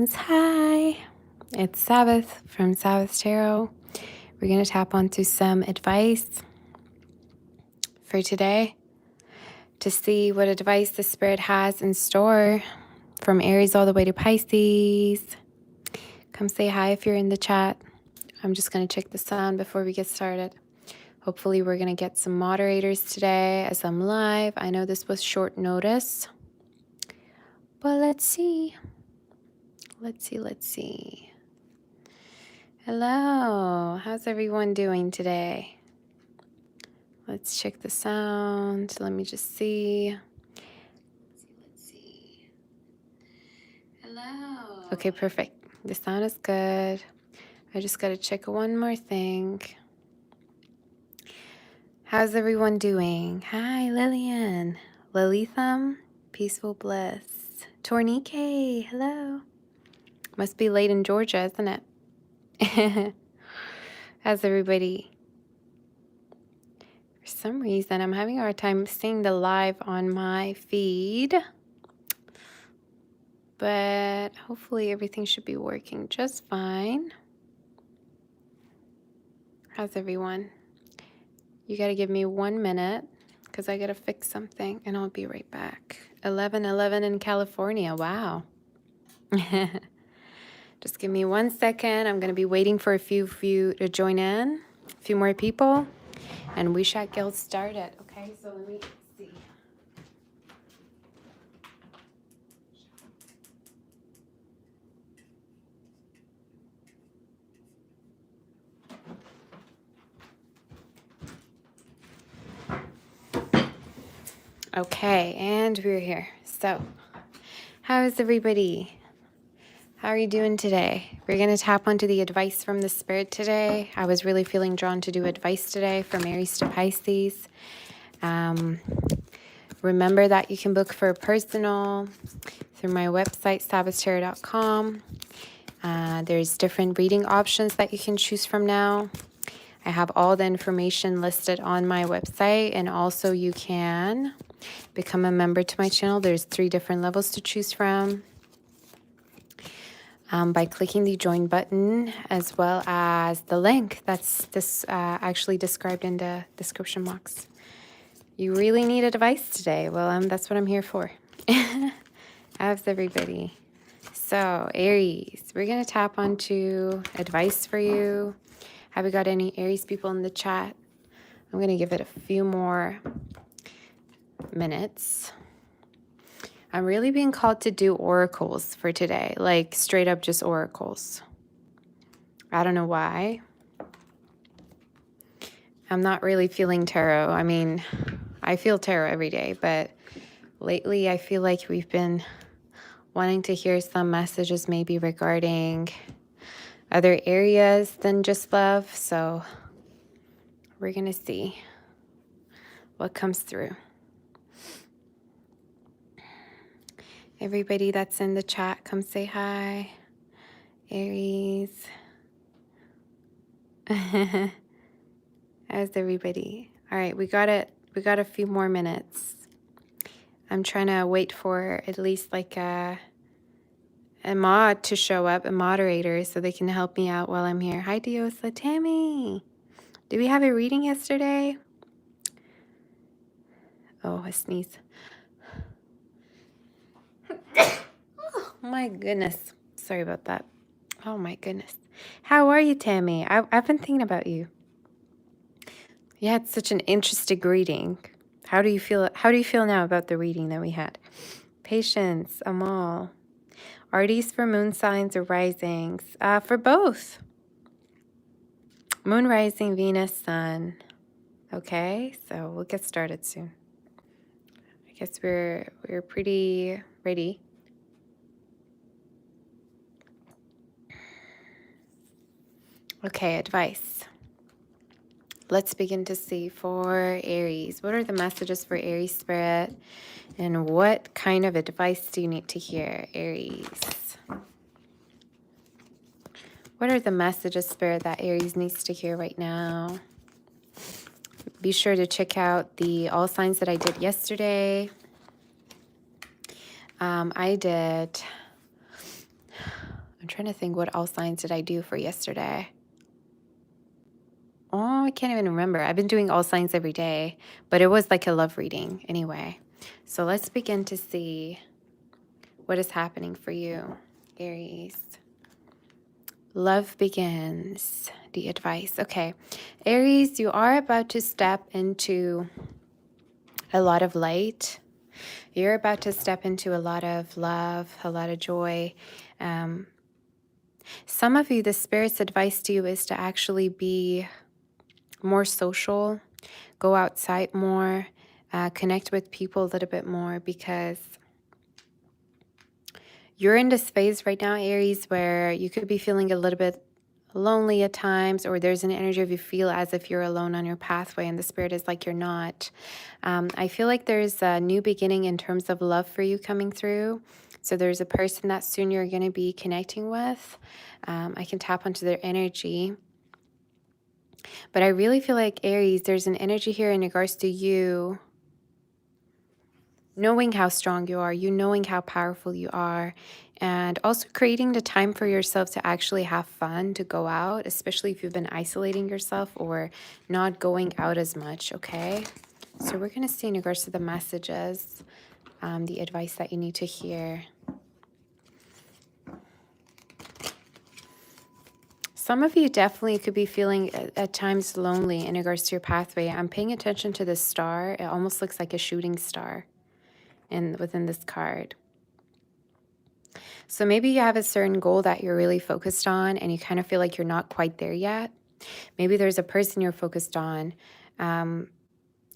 friends, hi! It's Sabbath from Sabbath Tarot. We're going to tap onto some advice for today to see what advice the Spirit has in store from Aries all the way to Pisces. Come say hi if you're in the chat. I'm just going to check the sound before we get started. Hopefully we're going to get some moderators today as I'm live. I know this was short notice, but let's see. Let's see. Hello, how's everyone doing today? Let's check the sound. Let me just see. Let's see. Hello. Okay, perfect. The sound is good. I just got to check one more thing. How's everyone doing? Hi, Lillian. Lilithum. Peaceful Bliss. Tornike. Hello. Must be late in Georgia, isn't it? How's everybody? For some reason, I'm having a hard time seeing the live on my feed. But hopefully everything should be working just fine. How's everyone? You got to give me 1 minute because I got to fix something and I'll be right back. 11:11 in California. Wow. Just give me 1 second. I'm going to be waiting for a few of you to join in, a few more people, and we shall get started. Okay, so let me see. Okay, and we're here. So, how is everybody? How are you doing today? We're going to tap onto the advice from the Spirit today. I was really feeling drawn to do advice today from Aries to Pisces. Remember that you can book for a personal through my website, sabbathtarot.com. There's different reading options that you can choose from now. I have all the information listed on my website, and also you can become a member to my channel. There's 3 different levels to choose from. By clicking the join button as well as the link that's actually described in the description box. You really need advice today. Well, that's what I'm here for. How's everybody? So, Aries, we're going to tap onto advice for you. Have we got any Aries people in the chat? I'm going to give it a few more minutes. I'm really being called to do oracles for today, like straight up just oracles. I don't know why. I'm not really feeling tarot. I mean, I feel tarot every day, but lately I feel like we've been wanting to hear some messages maybe regarding other areas than just love. So we're going to see what comes through. Everybody that's in the chat, come say hi. Aries. How's everybody? All right, we got a few more minutes. I'm trying to wait for at least like a mod to show up, a moderator, so they can help me out while I'm here. Hi, Diosa. Tammy. Did we have a reading yesterday? Oh, I sneeze. Oh, my goodness. Sorry about that. Oh, my goodness. How are you, Tammy? I've been thinking about you. You had such an interesting reading. How do you feel? How do you feel now about the reading that we had? Patience, Amal. Are these for moon signs or risings? For both. Moon, rising, Venus, Sun. Okay, so we'll get started soon. I guess we're pretty ready. Okay, advice. Let's begin to see for Aries. What are the messages for Aries Spirit? And what kind of advice do you need to hear, Aries? What are the messages, Spirit, that Aries needs to hear right now? Be sure to check out the all signs that I did yesterday. I did I'm trying to think, what all signs did I do for yesterday? Oh, I can't even remember. I've been doing all signs every day, but it was like a love reading anyway. So let's begin to see what is happening for you, Aries. Love begins. The advice. Okay. Aries, you are about to step into a lot of light. You're about to step into a lot of love, a lot of joy. Some of you, the Spirit's advice to you is to actually be more social, go outside more, connect with people a little bit more, because you're in this phase right now, Aries, where you could be feeling a little bit lonely at times, or there's an energy of you feel as if you're alone on your pathway, and the Spirit is like you're not. I feel like there's a new beginning in terms of love for you coming through. So there's a person that soon you're going to be connecting with. I can tap onto their energy. But I really feel like, Aries, there's an energy here in regards to you knowing how strong you are, you knowing how powerful you are, and also creating the time for yourself to actually have fun, to go out, especially if you've been isolating yourself or not going out as much, okay? So we're going to see in regards to the messages, the advice that you need to hear. Some of you definitely could be feeling at times lonely in regards to your pathway. I'm paying attention to this star. It almost looks like a shooting star within this card. So maybe you have a certain goal that you're really focused on and you kind of feel like you're not quite there yet. Maybe there's a person you're focused on, and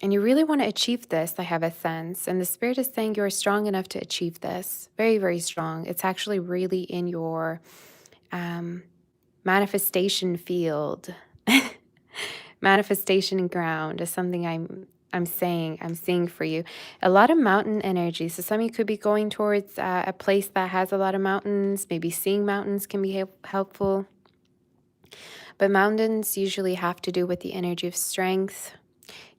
you really want to achieve this, I have a sense. And the Spirit is saying you're strong enough to achieve this. Very, very strong. It's actually really in your manifestation field. Manifestation ground is something I'm seeing for you. A lot of mountain energy. So some of you could be going towards a place that has a lot of mountains. Maybe seeing mountains can be helpful. But mountains usually have to do with the energy of strength,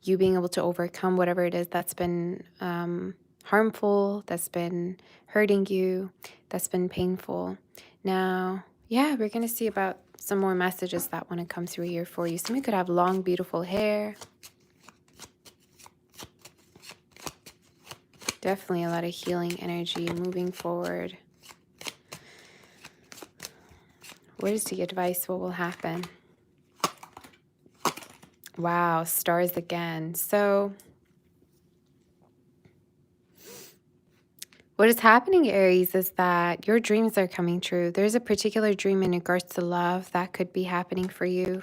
you being able to overcome whatever it is that's been harmful, that's been hurting you, that's been painful. Now, yeah, we're going to see about some more messages that want to come through here for you. Some of you could have long, beautiful hair. Definitely a lot of healing energy moving forward. What is the advice? What will happen? Wow, stars again. So what is happening, Aries, is that your dreams are coming true. There's a particular dream in regards to love that could be happening for you.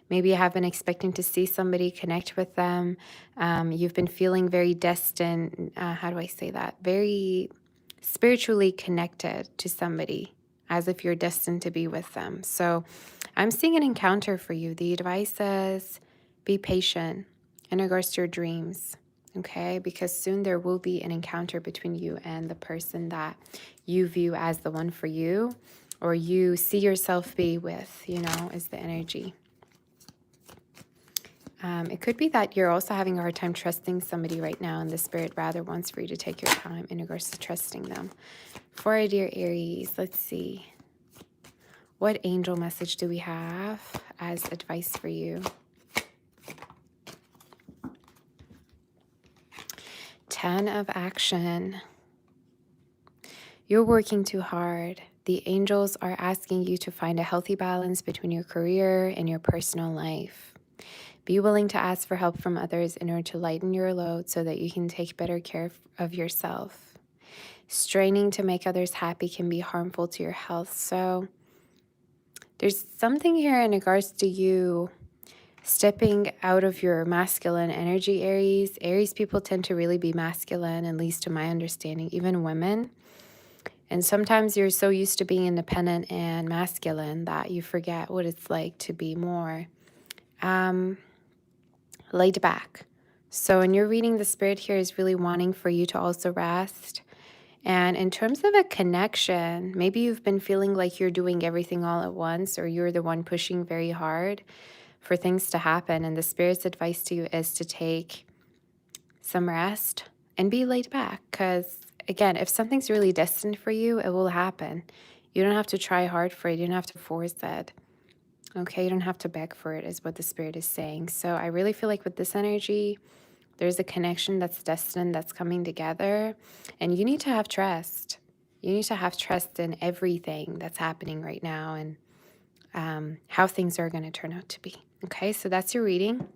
Maybe you have been expecting to see somebody, connect with them. You've been feeling very destined, how do I say that? Very spiritually connected to somebody, as if you're destined to be with them. So I'm seeing an encounter for you. The advice says, be patient in regards to your dreams, okay? Because soon there will be an encounter between you and the person that you view as the one for you, or you see yourself be with, is the energy. It could be that you're also having a hard time trusting somebody right now, and the Spirit rather wants for you to take your time in regards to trusting them. For our dear Aries, let's see. What angel message do we have as advice for you? 10 of action. You're working too hard. The angels are asking you to find a healthy balance between your career and your personal life. Be willing to ask for help from others in order to lighten your load so that you can take better care of yourself. Straining to make others happy can be harmful to your health. So there's something here in regards to you stepping out of your masculine energy, Aries. Aries people tend to really be masculine, at least to my understanding, even women. And sometimes you're so used to being independent and masculine that you forget what it's like to be more laid back. So in your reading, the Spirit here is really wanting for you to also rest. And in terms of a connection, maybe you've been feeling like you're doing everything all at once, or you're the one pushing very hard for things to happen. And the Spirit's advice to you is to take some rest and be laid back. Because again, if something's really destined for you, it will happen. You don't have to try hard for it. You don't have to force it. Okay, you don't have to beg for it, is what the Spirit is saying. So I really feel like with this energy, there's a connection that's destined, that's coming together. And you need to have trust. You need to have trust in everything that's happening right now and how things are going to turn out to be. Okay, so that's your reading.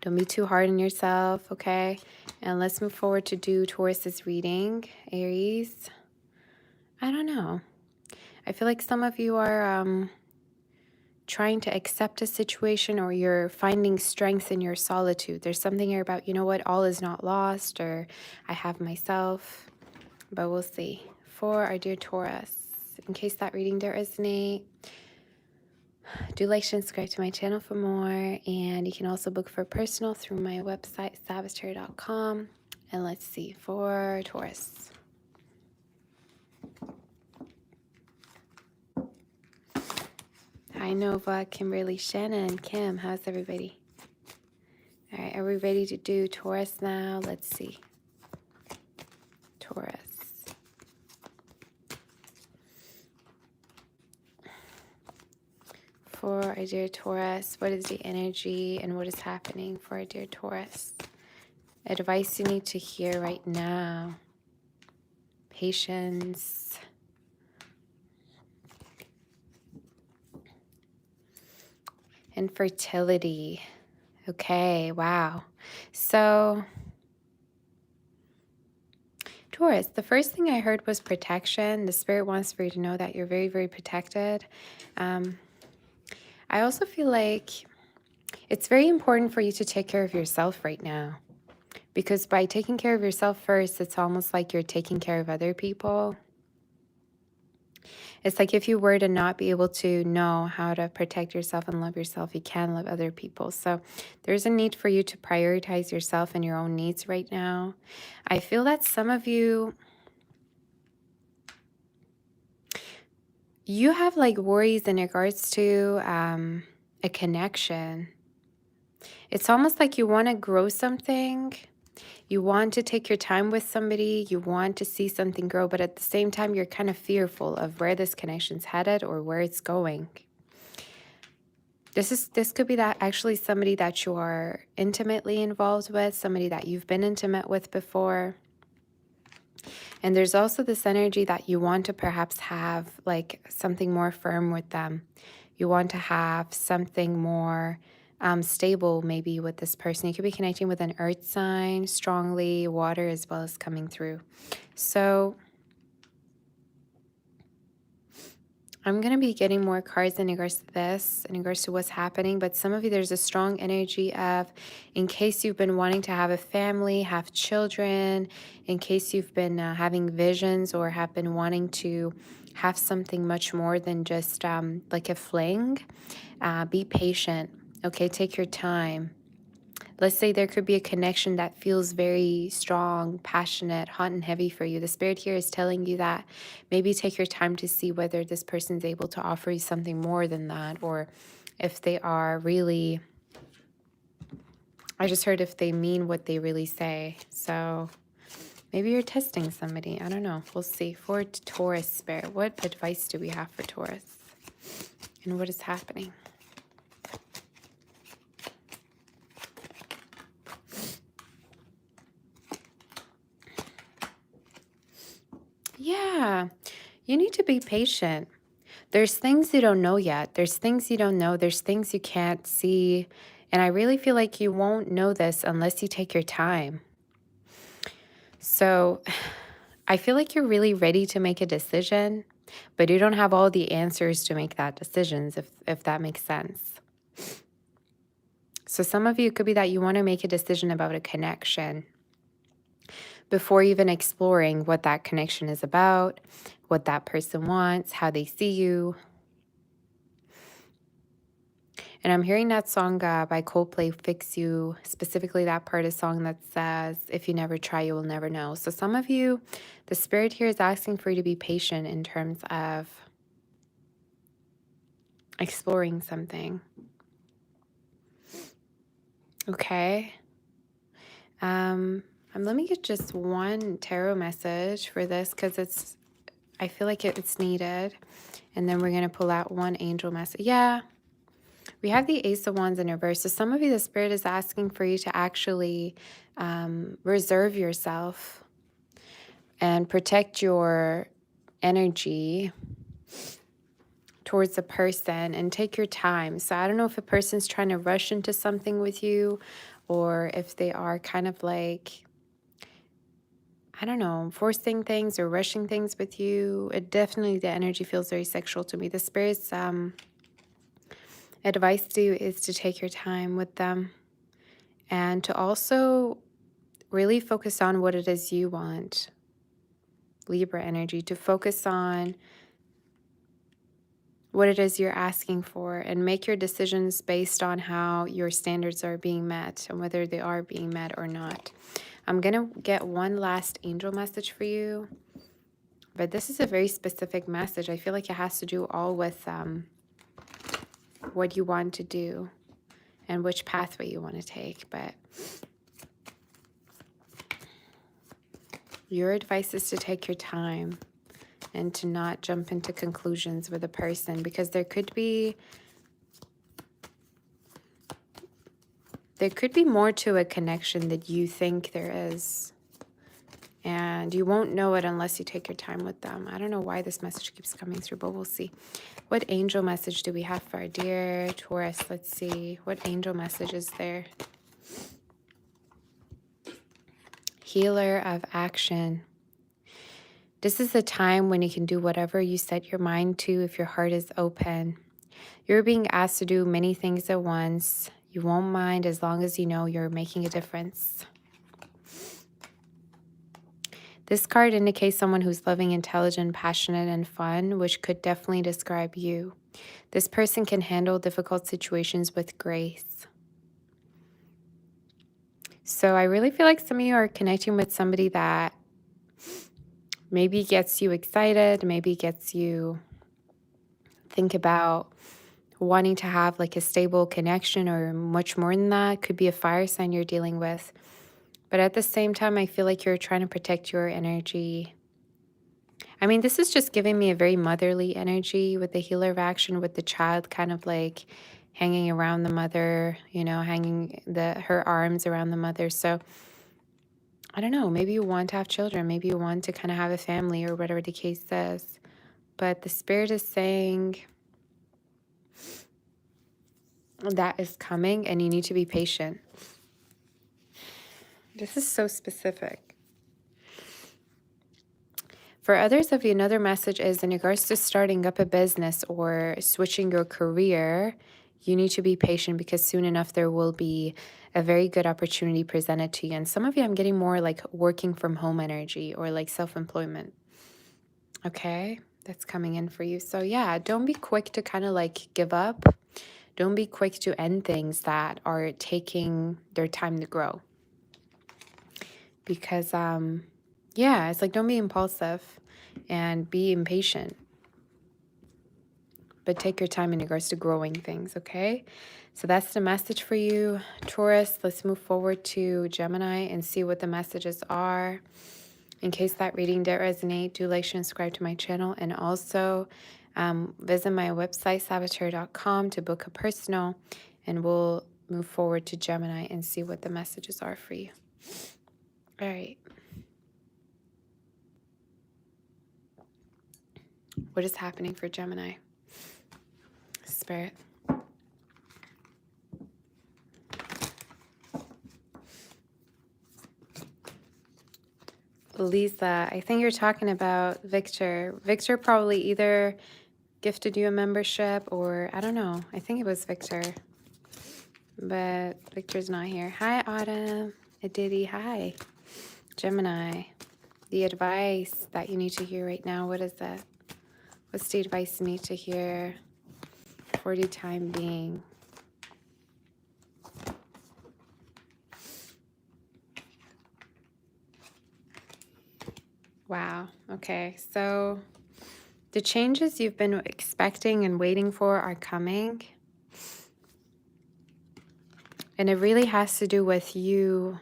Don't be too hard on yourself, okay? And let's move forward to do Taurus's reading. Aries, I don't know. I feel like some of you are trying to accept a situation, or you're finding strength in your solitude. There's something here about, you know what, all is not lost, or I have myself, but we'll see. For our dear Taurus, in case that reading did resonate, do like and subscribe to my channel for more, and you can also book for personal through my website, sabbathtarot.com. And let's see, for Taurus. Hi, Nova, Kimberly, Shannon, Kim. How's everybody? All right, are we ready to do Taurus now? Let's see. Taurus. For our dear Taurus, what is the energy and what is happening for our dear Taurus? Advice you need to hear right now. Patience. And fertility. Okay, wow. So, Taurus, the first thing I heard was protection. The Spirit wants for you to know that you're very, very protected. I also feel like it's very important for you to take care of yourself right now. Because by taking care of yourself first, it's almost like you're taking care of other people. It's like if you were to not be able to know how to protect yourself and love yourself, you can love other people. So there's a need for you to prioritize yourself and your own needs right now. I feel that some of you, you have like worries in regards to a connection. It's almost like you want to grow something. You want to take your time with somebody, you want to see something grow, but at the same time, you're kind of fearful of where this connection's headed or where it's going. This could be that actually somebody that you are intimately involved with, somebody that you've been intimate with before. And there's also this energy that you want to perhaps have like something more firm with them. You want to have something more stable maybe with this person. You could be connecting with an earth sign strongly, water as well as coming through. So I'm going to be getting more cards in regards to this, in regards to what's happening. But some of you, there's a strong energy of, in case you've been wanting to have a family, have children, in case you've been having visions or have been wanting to have something much more than just like a fling, be patient. Okay, take your time. Let's say there could be a connection that feels very strong, passionate, hot and heavy for you. The Spirit here is telling you that maybe take your time to see whether this person's able to offer you something more than that, or if they are really, I just heard if they mean what they really say. So maybe you're testing somebody. I don't know. We'll see. For Taurus, Spirit, what advice do we have for Taurus? And what is happening? Yeah, you need to be patient. There's things you don't know yet. There's things you don't know. There's things you can't see. And I really feel like you won't know this unless you take your time. So I feel like you're really ready to make a decision, but you don't have all the answers to make that decision, if that makes sense. So some of you, it could be that you want to make a decision about a connection before even exploring what that connection is about, what that person wants, how they see you. And I'm hearing that song by Coldplay, Fix You, specifically that part of the song that says, if you never try, you will never know. So some of you, the Spirit here is asking for you to be patient in terms of exploring something. Okay. Let me get just one tarot message for this, because it's I feel like it's needed. And then we're going to pull out one angel message. Yeah, we have the Ace of Wands in reverse. So some of you, the Spirit is asking for you to actually reserve yourself and protect your energy towards a person and take your time. So I don't know if a person's trying to rush into something with you, or if they are kind of like, I don't know, forcing things or rushing things with you. It definitely, the energy feels very sexual to me. The Spirit's advice to you is to take your time with them and to also really focus on what it is you want. Libra energy, to focus on what it is you're asking for and make your decisions based on how your standards are being met and whether they are being met or not. I'm going to get one last angel message for you, but this is a very specific message. I feel like it has to do all with what you want to do and which pathway you want to take. But your advice is to take your time and to not jump into conclusions with a person, because there could be more to a connection that you think there is. And you won't know it unless you take your time with them. I don't know why this message keeps coming through, but we'll see. What angel message do we have for our dear Taurus? Let's see. What angel message is there? Healer of action. This is a time when you can do whatever you set your mind to if your heart is open. You're being asked to do many things at once. You won't mind as long as you know you're making a difference. This card indicates someone who's loving, intelligent, passionate, and fun, which could definitely describe you. This person can handle difficult situations with grace. So I really feel like some of you are connecting with somebody that maybe gets you excited, maybe gets you think about wanting to have like a stable connection, or much more than that. Could be a fire sign you're dealing with. But at the same time, I feel like you're trying to protect your energy. I mean, this is just giving me a very motherly energy with the healer of action, with the child kind of like hanging around the mother, you know, hanging her arms around the mother. So I don't know, maybe you want to have children, maybe you want to kind of have a family, or whatever the case is. But the Spirit is saying that is coming and you need to be patient. This is so specific. For others of you, another message is in regards to starting up a business or switching your career, you need to be patient, because soon enough there will be a very good opportunity presented to you. And some of you, I'm getting more like working from home energy, or like self-employment. Okay, that's coming in for you. So yeah, don't be quick to kind of like give up. Don't be quick to end things that are taking their time to grow. Because, yeah, it's like, don't be impulsive and be impatient. But take your time in regards to growing things, okay? So that's the message for you, Taurus. Let's move forward to Gemini and see what the messages are. In case that reading did resonate, do like, share, and subscribe to my channel. And also visit my website, sabbathtarot.com, to book a personal. And we'll move forward to Gemini and see what the messages are for you. All right. What is happening for Gemini? Spirit. Lisa, I think you're talking about Victor. Victor probably either gifted you a membership, or I don't know. I think it was Victor. But Victor's not here. Hi, Autumn. Aditi, hi. Gemini. The advice that you need to hear right now, what is that? What's the advice you need to hear for the time being? Wow. Okay. So the changes you've been expecting and waiting for are coming. And it really has to do with you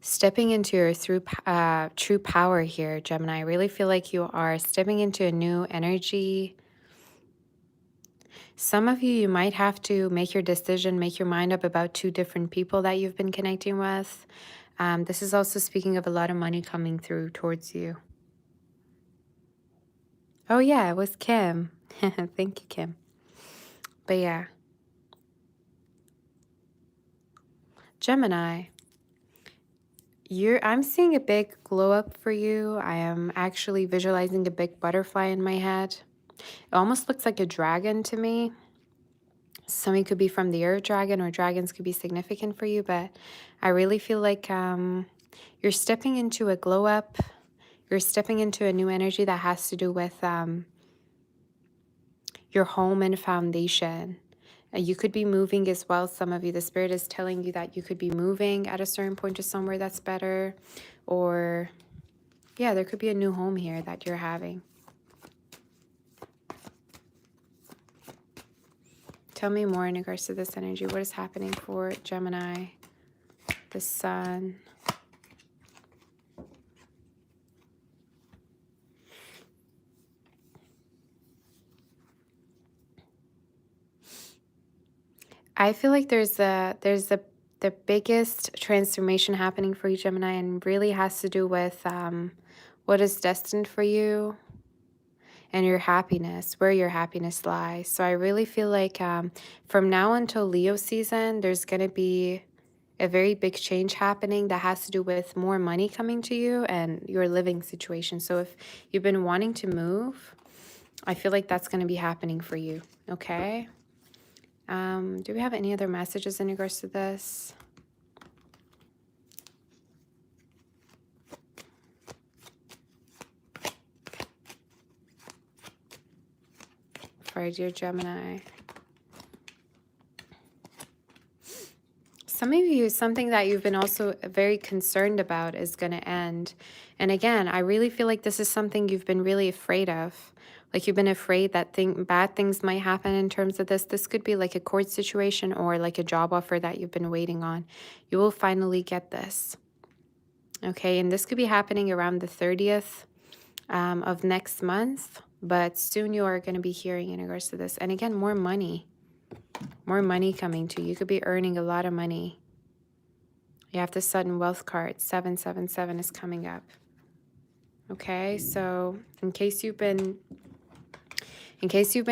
stepping into your true power here, Gemini. I really feel like you are stepping into a new energy. Some of you might have to make your decision, make your mind up about 2 different people that you've been connecting with. This is also speaking of a lot of money coming through towards you. Oh yeah, it was Kim. Thank you, Kim. But yeah. Gemini, I'm seeing a big glow up for you. I am actually visualizing a big butterfly in my head. It almost looks like a dragon to me. Something could be from the earth dragon, or dragons could be significant for you, but I really feel like you're stepping into a glow up. You're stepping into a new energy that has to do with your home and foundation. You could be moving as well. Some of you, the spirit is telling you that you could be moving at a certain point to somewhere that's better, or yeah, there could be a new home here that you're having. Tell me more in regards to this energy. What is happening for Gemini, the sun? I feel like the biggest transformation happening for you, Gemini, and really has to do with what is destined for you and your happiness, where your happiness lies. So I really feel like from now until Leo season, there's going to be a very big change happening that has to do with more money coming to you and your living situation. So if you've been wanting to move, I feel like that's going to be happening for you, okay? Do we have any other messages in regards to this? For our dear Gemini. Some of you, something that you've been also very concerned about is going to end. And again, I really feel like this is something you've been really afraid of. Like you've been afraid that bad things might happen in terms of this. This could be like a court situation or like a job offer that you've been waiting on. You will finally get this. Okay, and this could be happening around the 30th of next month. But soon you are going to be hearing in regards to this. And again, more money. More money coming to you. You could be earning a lot of money. You have the sudden wealth card. 777 is coming up. Okay, so in case you've been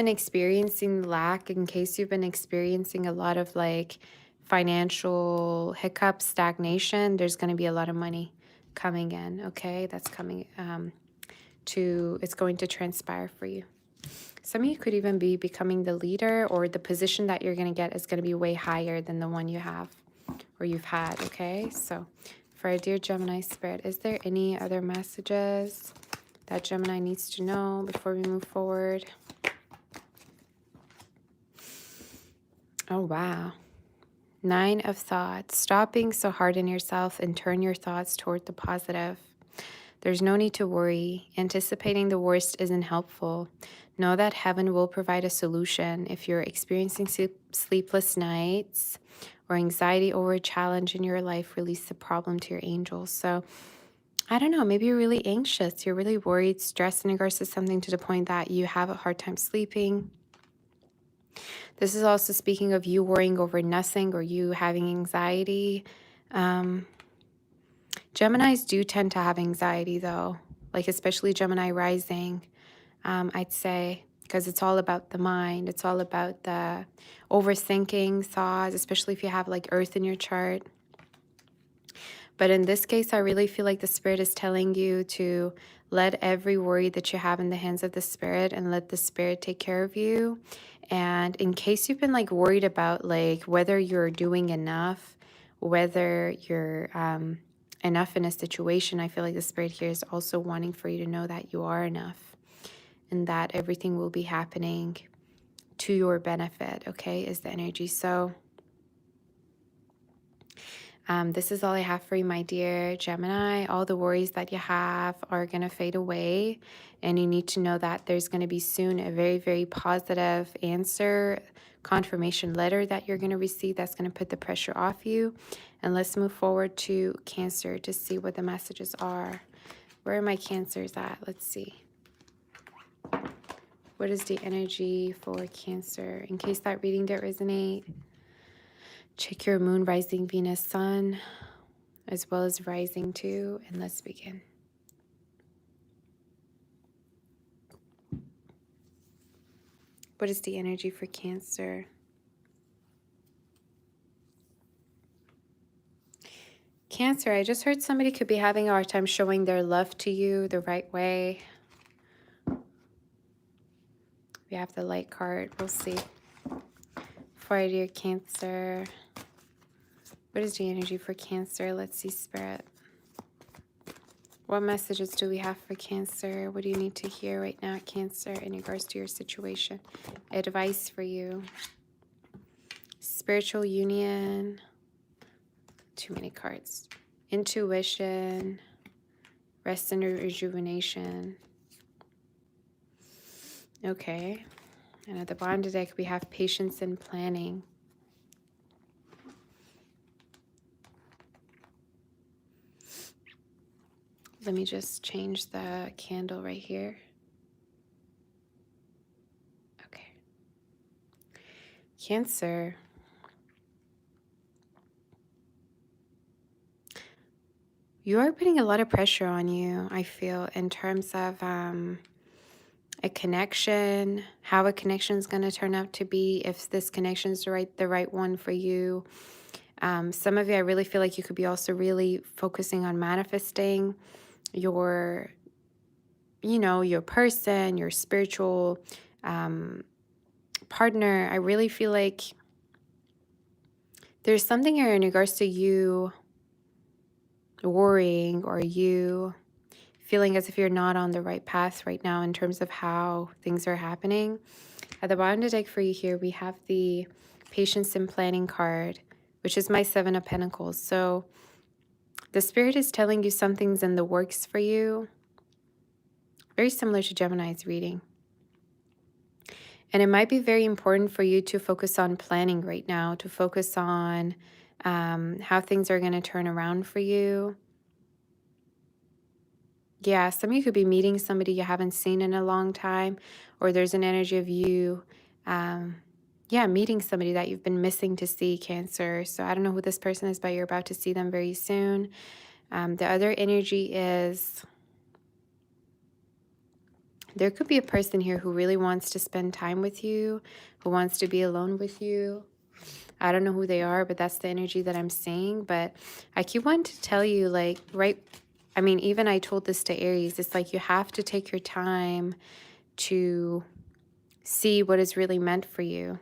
experiencing lack, in case you've been experiencing a lot of like financial hiccups, stagnation, there's going to be a lot of money coming in. Okay, that's coming it's going to transpire for you. Some of you could even be becoming the leader, or the position that you're going to get is going to be way higher than the one you have or you've had, okay? So for our dear Gemini spirit, is there any other messages that Gemini needs to know before we move forward? Oh, wow. 9 of Thoughts. Stop being so hard on yourself and turn your thoughts toward the positive. There's no need to worry. Anticipating the worst isn't helpful. Know that heaven will provide a solution. If you're experiencing sleepless nights or anxiety over a challenge in your life, release the problem to your angels. So I don't know, maybe you're really anxious. You're really worried, stressed in regards to something to the point that you have a hard time sleeping. This is also speaking of you worrying over nothing or you having anxiety. Geminis do tend to have anxiety though, like especially Gemini rising, I'd say, because it's all about the mind. It's all about the overthinking thoughts, especially if you have like Earth in your chart. But in this case, I really feel like the Spirit is telling you to let every worry that you have in the hands of the Spirit and let the Spirit take care of you. And in case you've been like worried about like whether you're doing enough, whether you're enough in a situation, I feel like the Spirit here is also wanting for you to know that you are enough and that everything will be happening to your benefit, okay, is the energy. So This is all I have for you, my dear Gemini. All the worries that you have are going to fade away. And you need to know that there's going to be soon a very, very positive answer, confirmation letter that you're going to receive that's going to put the pressure off you. And let's move forward to Cancer to see what the messages are. Where are my Cancers at? Let's see. What is the energy for Cancer? In case that reading didn't resonate, check your moon, rising, Venus, sun, as well as rising too, and let's begin. What is the energy for Cancer? Cancer, I just heard somebody could be having a hard time showing their love to you the right way. We have the light card. We'll see. For our dear Cancer, what is the energy for Cancer? Let's see, Spirit. What messages do we have for Cancer? What do you need to hear right now, Cancer, in regards to your situation? Advice for you. Spiritual union. Too many cards. Intuition. Rest and rejuvenation. Okay. And at the bottom of the deck, we have patience and planning. Let me just change the candle right here. Okay. Cancer. You are putting a lot of pressure on you, I feel, in terms of a connection, how a connection is going to turn out to be, if this connection is the right one for you. Some of you, I really feel like you could be also really focusing on manifesting your, your person, your spiritual partner. I really feel like there's something here in regards to you worrying or you feeling as if you're not on the right path right now in terms of how things are happening. At the bottom of the deck for you here, we have the Patience and Planning card, which is my Seven of Pentacles. So the Spirit is telling you something's in the works for you. Very similar to Gemini's reading. And it might be very important for you to focus on planning right now, to focus on how things are going to turn around for you. Yeah, some of you could be meeting somebody you haven't seen in a long time, or there's an energy of you, meeting somebody that you've been missing to see, Cancer. So I don't know who this person is, but you're about to see them very soon. The other energy is there could be a person here who really wants to spend time with you, who wants to be alone with you. I don't know who they are, but that's the energy that I'm seeing. But I keep wanting to tell you, like, even I told this to Aries, it's like you have to take your time to see what is really meant for you.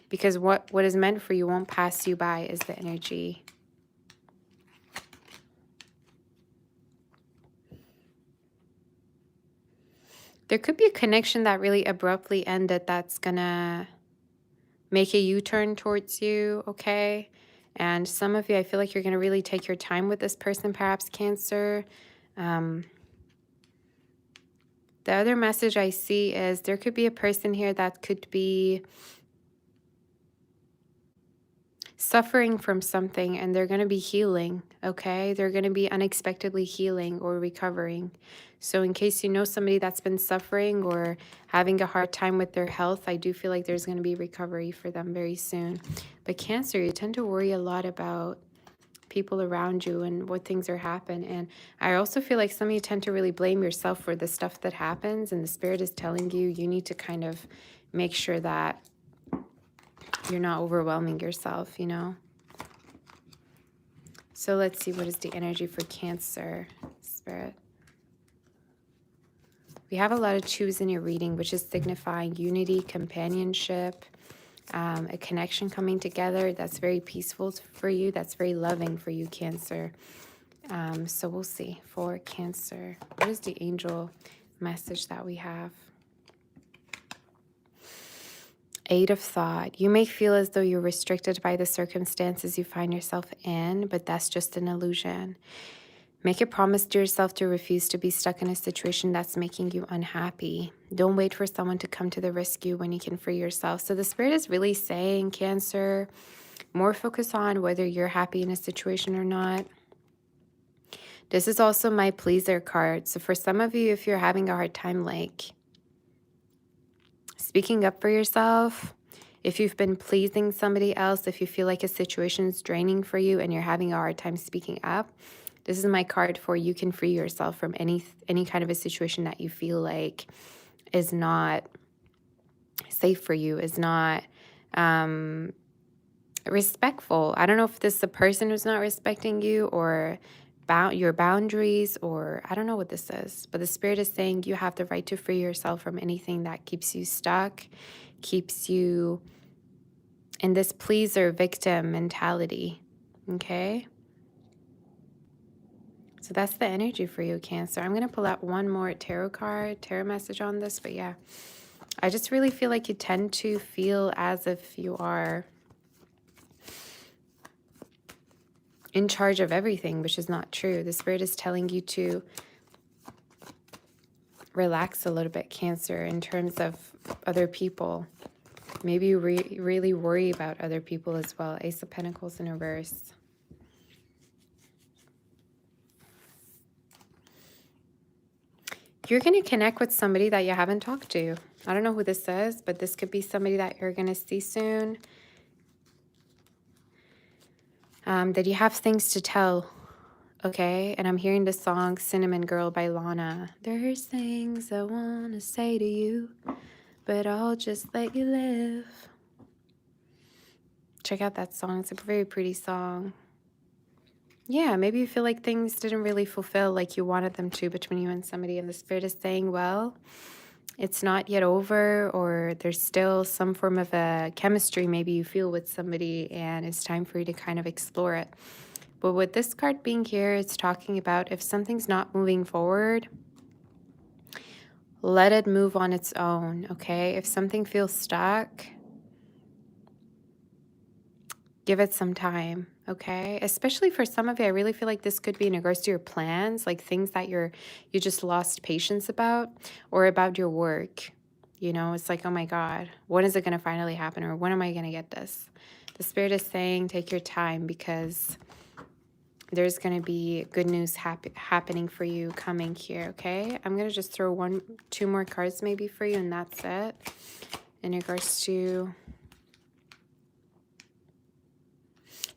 Because what is meant for you won't pass you by is the energy. There could be a connection that really abruptly ended that's gonna make a U-turn towards you, okay? And some of you, I feel like you're going to really take your time with this person, perhaps, Cancer. The other message I see is there could be a person here that could be suffering from something and they're going to be healing, okay? They're going to be unexpectedly healing or recovering. So in case you know somebody that's been suffering or having a hard time with their health, I do feel like there's going to be recovery for them very soon. But Cancer, you tend to worry a lot about people around you and what things are happening. And I also feel like some of you tend to really blame yourself for the stuff that happens, and the Spirit is telling you, you need to kind of make sure that you're not overwhelming yourself, So let's see, what is the energy for Cancer, Spirit? We have a lot of twos in your reading, which is signifying unity, companionship, a connection coming together that's very peaceful for you, that's very loving for you, Cancer. So we'll see for Cancer. What is the angel message that we have? Eight of Thought. You may feel as though you're restricted by the circumstances you find yourself in, but that's just an illusion. Make a promise to yourself to refuse to be stuck in a situation that's making you unhappy. Don't wait for someone to come to the rescue when you can free yourself. So the Spirit is really saying, Cancer, more focus on whether you're happy in a situation or not. This is also my pleaser card. So for some of you, if you're having a hard time, like speaking up for yourself, if you've been pleasing somebody else, if you feel like a situation is draining for you and you're having a hard time speaking up, this is my card for you can free yourself from any kind of a situation that you feel like is not safe for you, is not respectful. I don't know if this is a person who's not respecting you or your boundaries, or I don't know what this is, but the Spirit is saying you have the right to free yourself from anything that keeps you stuck, keeps you in this pleaser victim mentality. Okay, so that's the energy for you, Cancer. I'm going to pull out one more tarot message on this, but yeah, I just really feel like you tend to feel as if you are in charge of everything, which is not true. The Spirit is telling you to relax a little bit, Cancer, in terms of other people. Maybe you really worry about other people as well. Ace of Pentacles in reverse. You're going to connect with somebody that you haven't talked to. I don't know who this is, but this could be somebody that you're going to see soon. That you have things to tell. Okay, and I'm hearing the song Cinnamon Girl by Lana. There's things I want to say to you, but I'll just let you live. Check out that song. It's a very pretty song. Yeah, maybe you feel like things didn't really fulfill like you wanted them to between you and somebody, and the Spirit is saying, well, it's not yet over, or there's still some form of a chemistry maybe you feel with somebody, and it's time for you to kind of explore it. But with this card being here, it's talking about if something's not moving forward, let it move on its own, okay? If something feels stuck, give it some time, okay? Especially for some of you, I really feel like this could be in regards to your plans, like things that you just lost patience about, or about your work. You know, it's like, oh my God, when is it going to finally happen? Or when am I going to get this? The Spirit is saying, take your time, because there's going to be good news happening for you coming here, okay? I'm going to just throw two more cards maybe for you, and that's it. In regards to,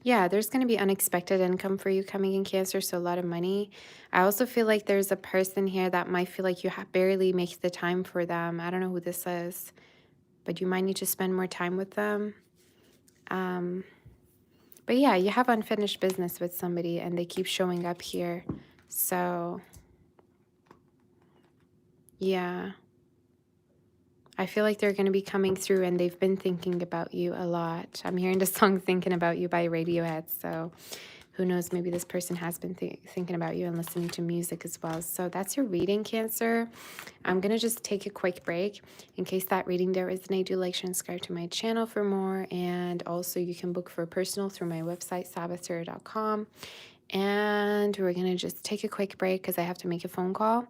yeah, there's going to be unexpected income for you coming in, Cancer, so a lot of money. I also feel like there's a person here that might feel like you barely make the time for them. I don't know who this is, but you might need to spend more time with them. But yeah, you have unfinished business with somebody and they keep showing up here. So yeah, I feel like they're going to be coming through and they've been thinking about you a lot. I'm hearing the song Thinking About You by Radiohead. So who knows, maybe this person has been thinking about you and listening to music as well. So that's your reading, Cancer. I'm going to just take a quick break. In case that reading there resonate, do like, share, and subscribe to my channel for more. And also you can book for a personal through my website, sabbathtarot.com. And we're going to just take a quick break because I have to make a phone call.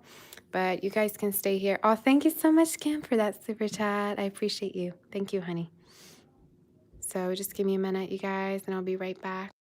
But you guys can stay here. Oh, thank you so much, Kim, for that super chat. I appreciate you. Thank you, honey. So just give me a minute, you guys, and I'll be right back.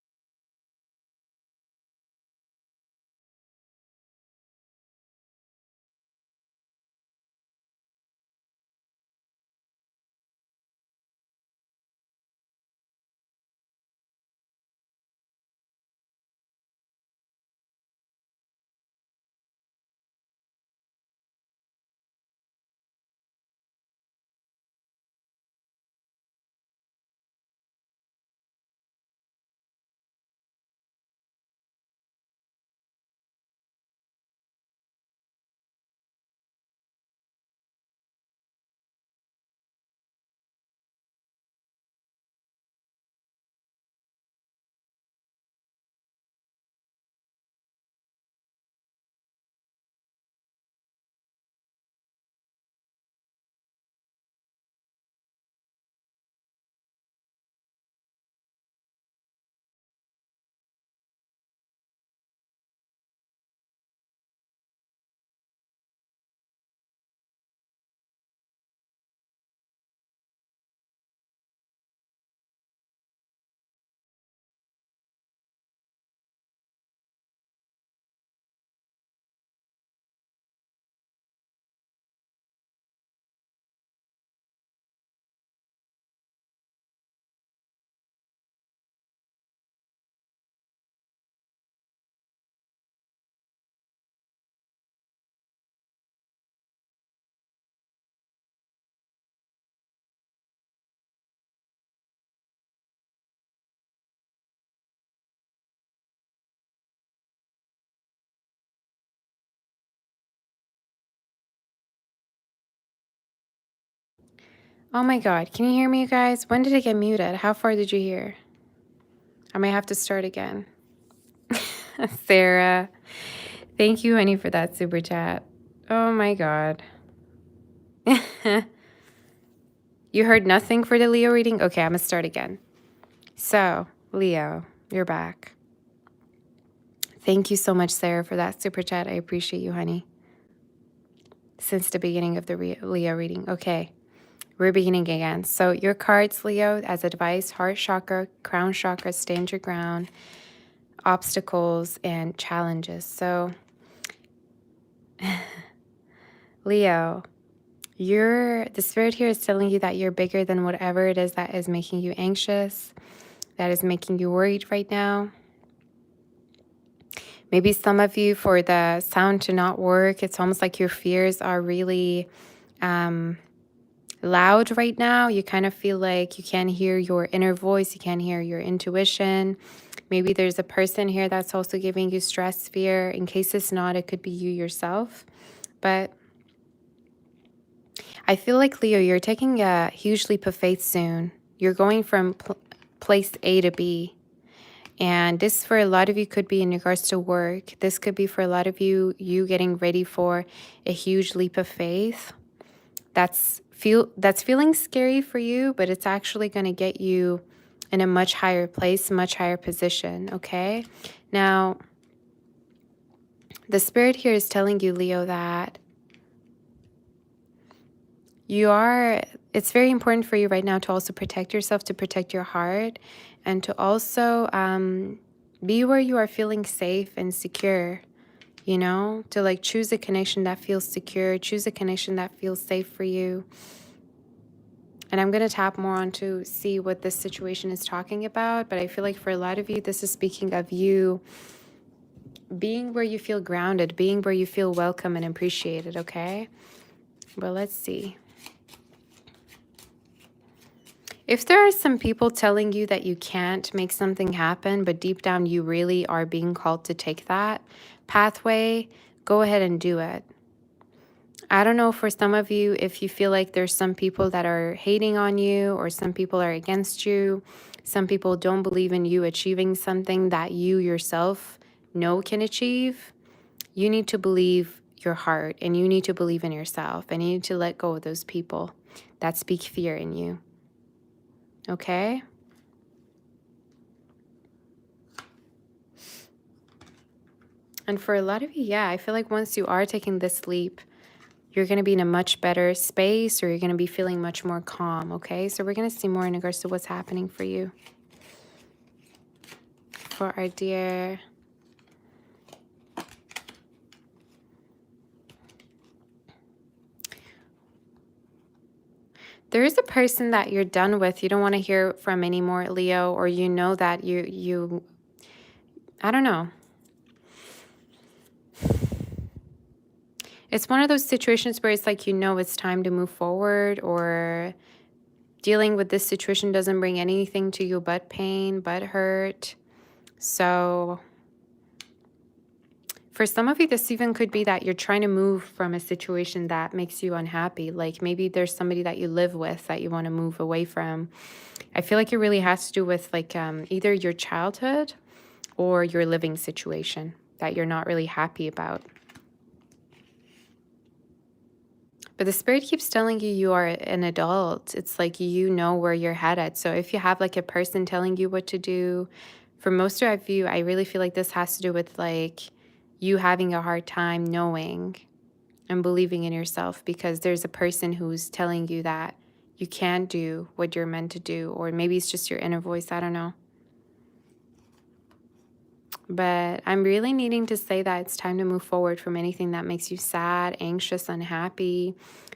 Oh my God. Can you hear me, you guys? When did it get muted? How far did you hear? I may have to start again. Sarah. Thank you, honey, for that super chat. Oh my God. You heard nothing for the Leo reading? Okay, I'm going to start again. So, Leo, you're back. Thank you so much, Sarah, for that super chat. I appreciate you, honey. Since the beginning of the Leo reading. Okay, we're beginning again. So your cards, Leo, as advice: heart chakra, crown chakra, stand your ground, obstacles, and challenges. So, Leo, the spirit here is telling you that you're bigger than whatever it is that is making you anxious, that is making you worried right now. Maybe some of you, for the sound to not work, it's almost like your fears are really loud right now. You kind of feel like you can't hear your inner voice, you can't hear your intuition. Maybe there's a person here that's also giving you stress, fear. In case it's not, it could be you yourself. But I feel like, Leo, you're taking a huge leap of faith soon. You're going from place A to B. And this, for a lot of you, could be in regards to work. This could be, for a lot of you, getting ready for a huge leap of faith. That's feeling scary for you, but it's actually going to get you in a much higher place, much higher position, okay? Now, the spirit here is telling you, Leo, that it's very important for you right now to also protect yourself, to protect your heart, and to also be where you are feeling safe and secure, you know, to like choose a connection that feels secure, choose a connection that feels safe for you. And I'm going to tap more on to see what this situation is talking about. But I feel like for a lot of you, this is speaking of you being where you feel grounded, being where you feel welcome and appreciated, okay? Well, let's see. If there are some people telling you that you can't make something happen, but deep down you really are being called to take that pathway, go ahead and do it. I don't know, for some of you, if you feel like there's some people that are hating on you, or some people are against you, some people don't believe in you achieving something that you yourself know can achieve, you need to believe your heart, and you need to believe in yourself, and you need to let go of those people that speak fear in you. Okay? And for a lot of you, yeah, I feel like once you are taking this leap, you're going to be in a much better space, or you're going to be feeling much more calm, okay? So we're going to see more in regards to what's happening for you. For our dear... There is a person that you're done with, you don't want to hear from anymore, Leo, or you know that you I don't know. It's one of those situations where it's like, you know, it's time to move forward, or dealing with this situation doesn't bring anything to you but pain, but hurt. So for some of you, this even could be that you're trying to move from a situation that makes you unhappy. Like maybe there's somebody that you live with that you want to move away from. I feel like it really has to do with like either your childhood or your living situation that you're not really happy about. But the spirit keeps telling you you are an adult. It's like you know where you're headed. So if you have like a person telling you what to do, for most of you, I really feel like this has to do with like you having a hard time knowing and believing in yourself, because there's a person who's telling you that you can't do what you're meant to do, or maybe it's just your inner voice, I don't know. But I'm really needing to say that it's time to move forward from anything that makes you sad, anxious, unhappy,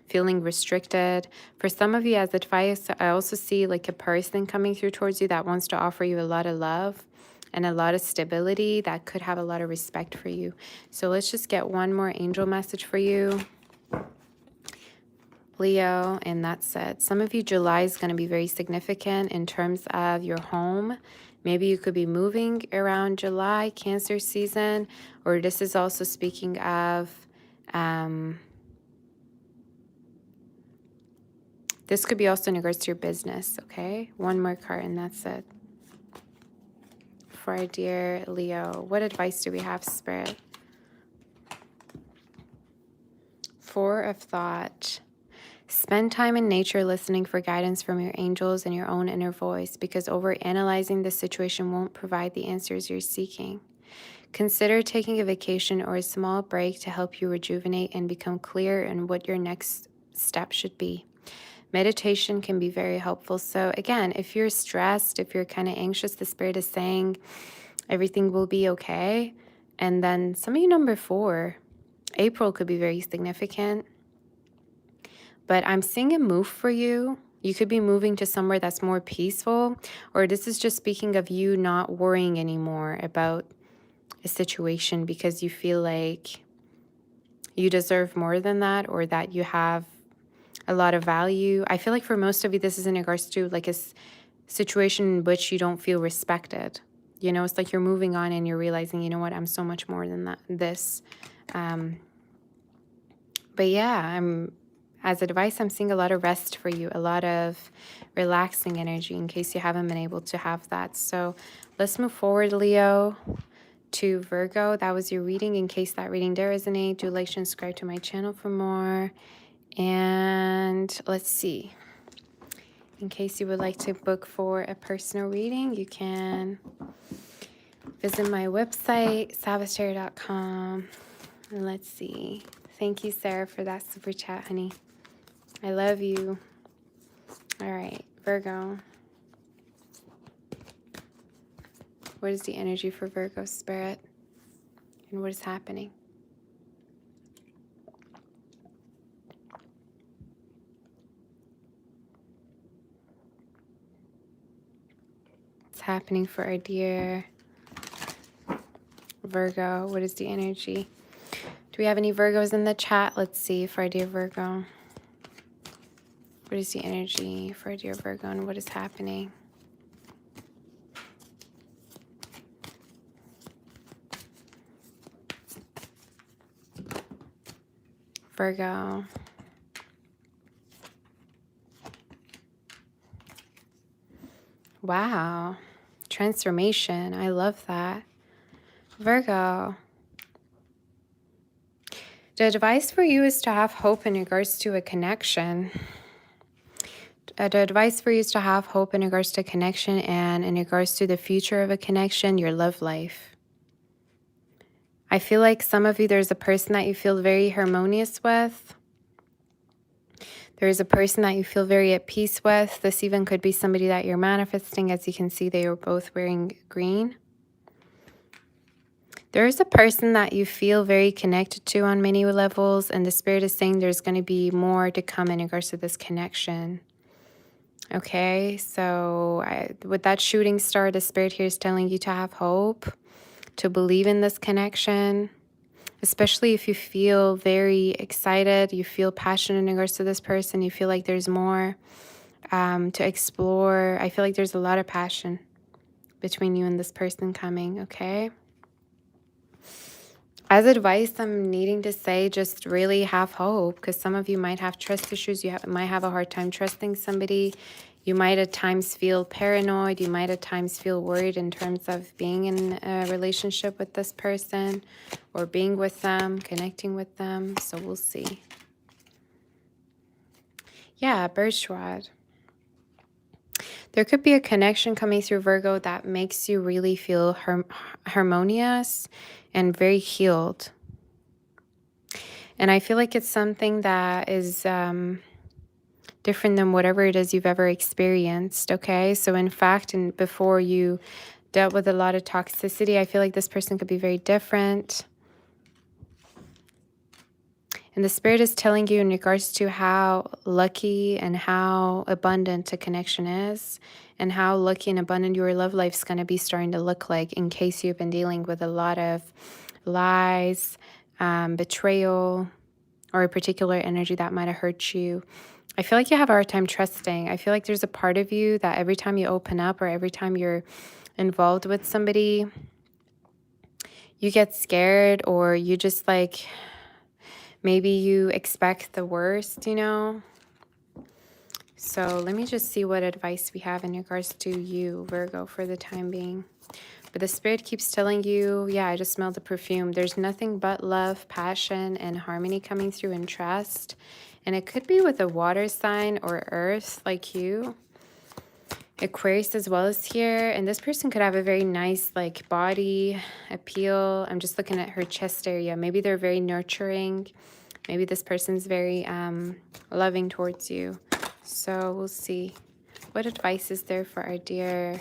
feeling restricted. For some of you, as advice, I also see like a person coming through towards you that wants to offer you a lot of love and a lot of stability, that could have a lot of respect for you. So let's just get one more angel message for you, Leo, and that's it. Some of you, July is going to be very significant in terms of your home. Maybe you could be moving around July, Cancer season, or this is also speaking of This could be also in regards to your business, okay? One more card and that's it. For our dear Leo, what advice do we have, Spirit? Four of Thought. Spend time in nature listening for guidance from your angels and your own inner voice, because over-analyzing the situation won't provide the answers you're seeking. Consider taking a vacation or a small break to help you rejuvenate and become clear in what your next step should be. Meditation can be very helpful. So again, if you're stressed, if you're kind of anxious, the Spirit is saying everything will be okay. And then some of you, number 4, April could be very significant. But I'm seeing a move for you. You could be moving to somewhere that's more peaceful, or this is just speaking of you not worrying anymore about a situation because you feel like you deserve more than that, or that you have a lot of value. I feel like for most of you, this is in regards to like a situation in which you don't feel respected. You know, it's like you're moving on and you're realizing, you know what, I'm so much more than this. But yeah, as advice, I'm seeing a lot of rest for you, a lot of relaxing energy in case you haven't been able to have that. So let's move forward, Leo, to Virgo. That was your reading. In case that reading did resonate, do like and subscribe to my channel for more. And let's see. In case you would like to book for a personal reading, you can visit my website, sabbathtarot.com. And let's see. Thank you, Sarah, for that super chat, honey. I love you. All right, Virgo. What is the energy for Virgo, Spirit? And what is happening? What's happening for our dear Virgo? What is the energy? Do we have any Virgos in the chat? Let's see for our dear Virgo. What is the energy for our dear Virgo and what is happening? Virgo. Wow. Transformation. I love that. Virgo. The advice for you is to have hope in regards to a connection. The advice for you is to have hope in regards to connection and in regards to the future of a connection, your love life. I feel like some of you, there's a person that you feel very harmonious with. There is a person that you feel very at peace with. This even could be somebody that you're manifesting. As you can see, they are both wearing green. There is a person that you feel very connected to on many levels, and the Spirit is saying there's going to be more to come in regards to this connection. Okay, so with that shooting star, the Spirit here is telling you to have hope, to believe in this connection, especially if you feel very excited, you feel passionate in regards to this person, you feel like there's more to explore. I feel like there's a lot of passion between you and this person coming, okay? As advice, I'm needing to say just really have hope, because some of you might have trust issues. You might have a hard time trusting somebody. You might at times feel paranoid. You might at times feel worried in terms of being in a relationship with this person or being with them, connecting with them. So we'll see. Yeah, Birch Rod. There could be a connection coming through Virgo that makes you really feel harmonious and very healed. And I feel like it's something that is different than whatever it is you've ever experienced, okay? So in fact, before you dealt with a lot of toxicity, I feel like this person could be very different. And the Spirit is telling you in regards to how lucky and how abundant a connection is, and how lucky and abundant your love life is going to be starting to look like, in case you've been dealing with a lot of lies, betrayal, or a particular energy that might have hurt you. I feel like you have a hard time trusting. I feel like there's a part of you that every time you open up or every time you're involved with somebody, you get scared, or you just like, maybe you expect the worst, you know? So let me just see what advice we have in regards to you, Virgo, for the time being. But the Spirit keeps telling you, yeah, I just smell the perfume. There's nothing but love, passion, and harmony coming through, and trust. And it could be with a water sign or earth like you. Aquarius as well as here. And this person could have a very nice like body appeal. I'm just looking at her chest area. Maybe they're very nurturing. Maybe this person's very loving towards you. So we'll see. What advice is there for our dear...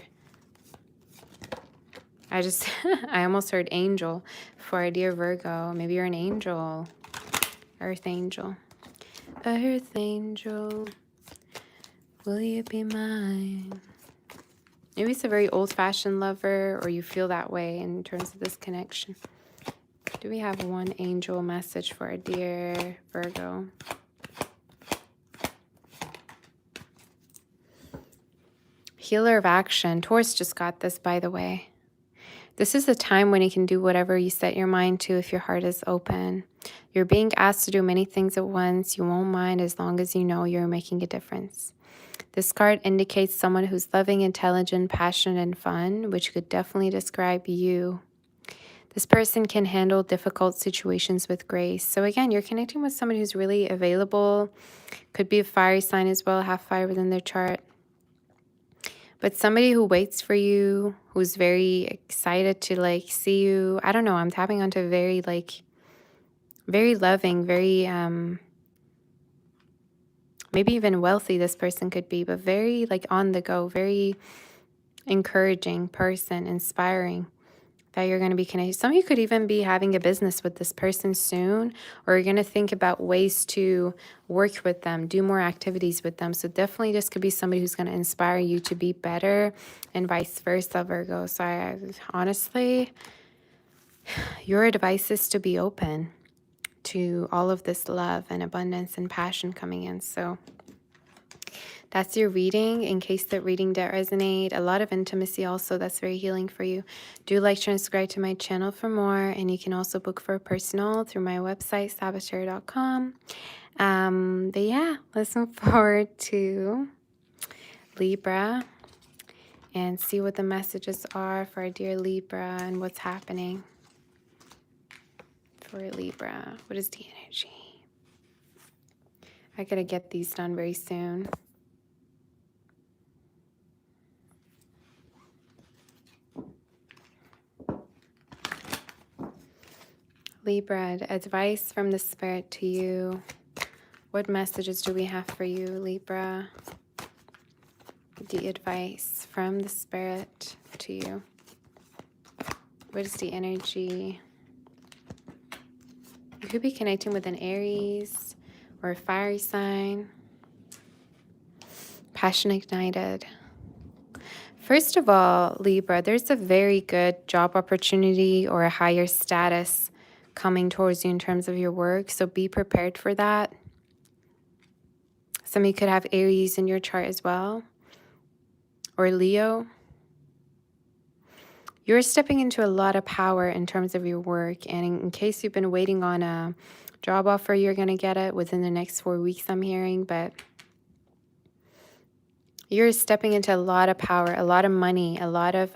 I almost heard angel for our dear Virgo. Maybe you're an angel. Earth angel. Earth angel, will you be mine? Maybe it's a very old-fashioned lover, or you feel that way in terms of this connection. Do we have one angel message for our dear Virgo? Healer of action. Taurus just got this, by the way. This is a time when you can do whatever you set your mind to if your heart is open. You're being asked to do many things at once. You won't mind as long as you know you're making a difference. This card indicates someone who's loving, intelligent, passionate, and fun, which could definitely describe you. This person can handle difficult situations with grace. So again, you're connecting with somebody who's really available. Could be a fiery sign as well, have fire within their chart. But somebody who waits for you, who's very excited to like see you. I don't know, I'm tapping onto very like, very loving, very, maybe even wealthy this person could be, but very like on the go, very encouraging person, inspiring that you're going to be connected. Some of you could even be having a business with this person soon, or you're going to think about ways to work with them, do more activities with them. So definitely this could be somebody who's going to inspire you to be better, and vice versa, Virgo. So honestly, your advice is to be open to all of this love and abundance and passion coming in. So that's your reading. In case that reading did resonate, a lot of intimacy also, that's very healing for you. Do like to subscribe to my channel for more, and you can also book for a personal through my website, sabbathtarot.com. But yeah, let's move forward to Libra and see what the messages are for our dear Libra and what's happening for Libra. What is the energy? I gotta get these done very soon. Libra, advice from the Spirit to you. What messages do we have for you, Libra? The advice from the Spirit to you. What is the energy? You could be connecting with an Aries or a fiery sign. Passion ignited. First of all, Libra, there's a very good job opportunity or a higher status coming towards you in terms of your work. So be prepared for that. Some of you could have Aries in your chart as well. Or Leo. You're stepping into a lot of power in terms of your work. And in case you've been waiting on a job offer, you're going to get it within the next 4 weeks, I'm hearing. But you're stepping into a lot of power, a lot of money, a lot of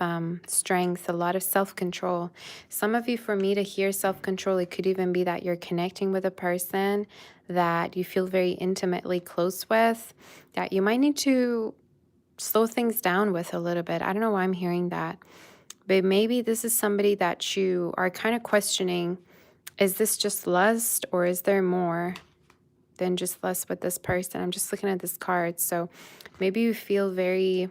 strength, a lot of self-control. Some of you, for me to hear self-control, it could even be that you're connecting with a person that you feel very intimately close with, that you might need to slow things down with a little bit. I don't know why I'm hearing that. But maybe this is somebody that you are kind of questioning, is this just lust or is there more than just lust with this person? I'm just looking at this card. So maybe you feel very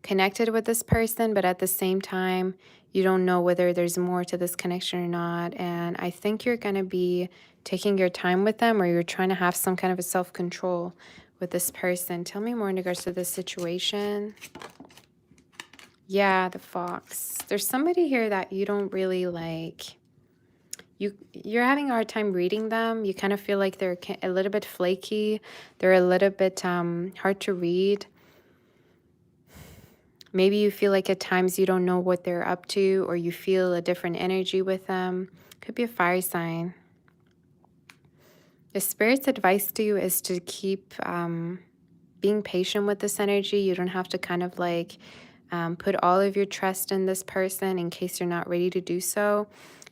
connected with this person, but at the same time, you don't know whether there's more to this connection or not. And I think you're going to be taking your time with them, or you're trying to have some kind of a self-control with this person. Tell me more in regards to this situation. Yeah, the fox. There's somebody here that you don't really like. You're having a hard time reading them. You kind of feel like they're a little bit flaky. They're a little bit hard to read. Maybe you feel like at times you don't know what they're up to, or you feel a different energy with them. Could be a fire sign. The Spirit's advice to you is to keep being patient with this energy. You don't have to kind of like put all of your trust in this person in case you're not ready to do so.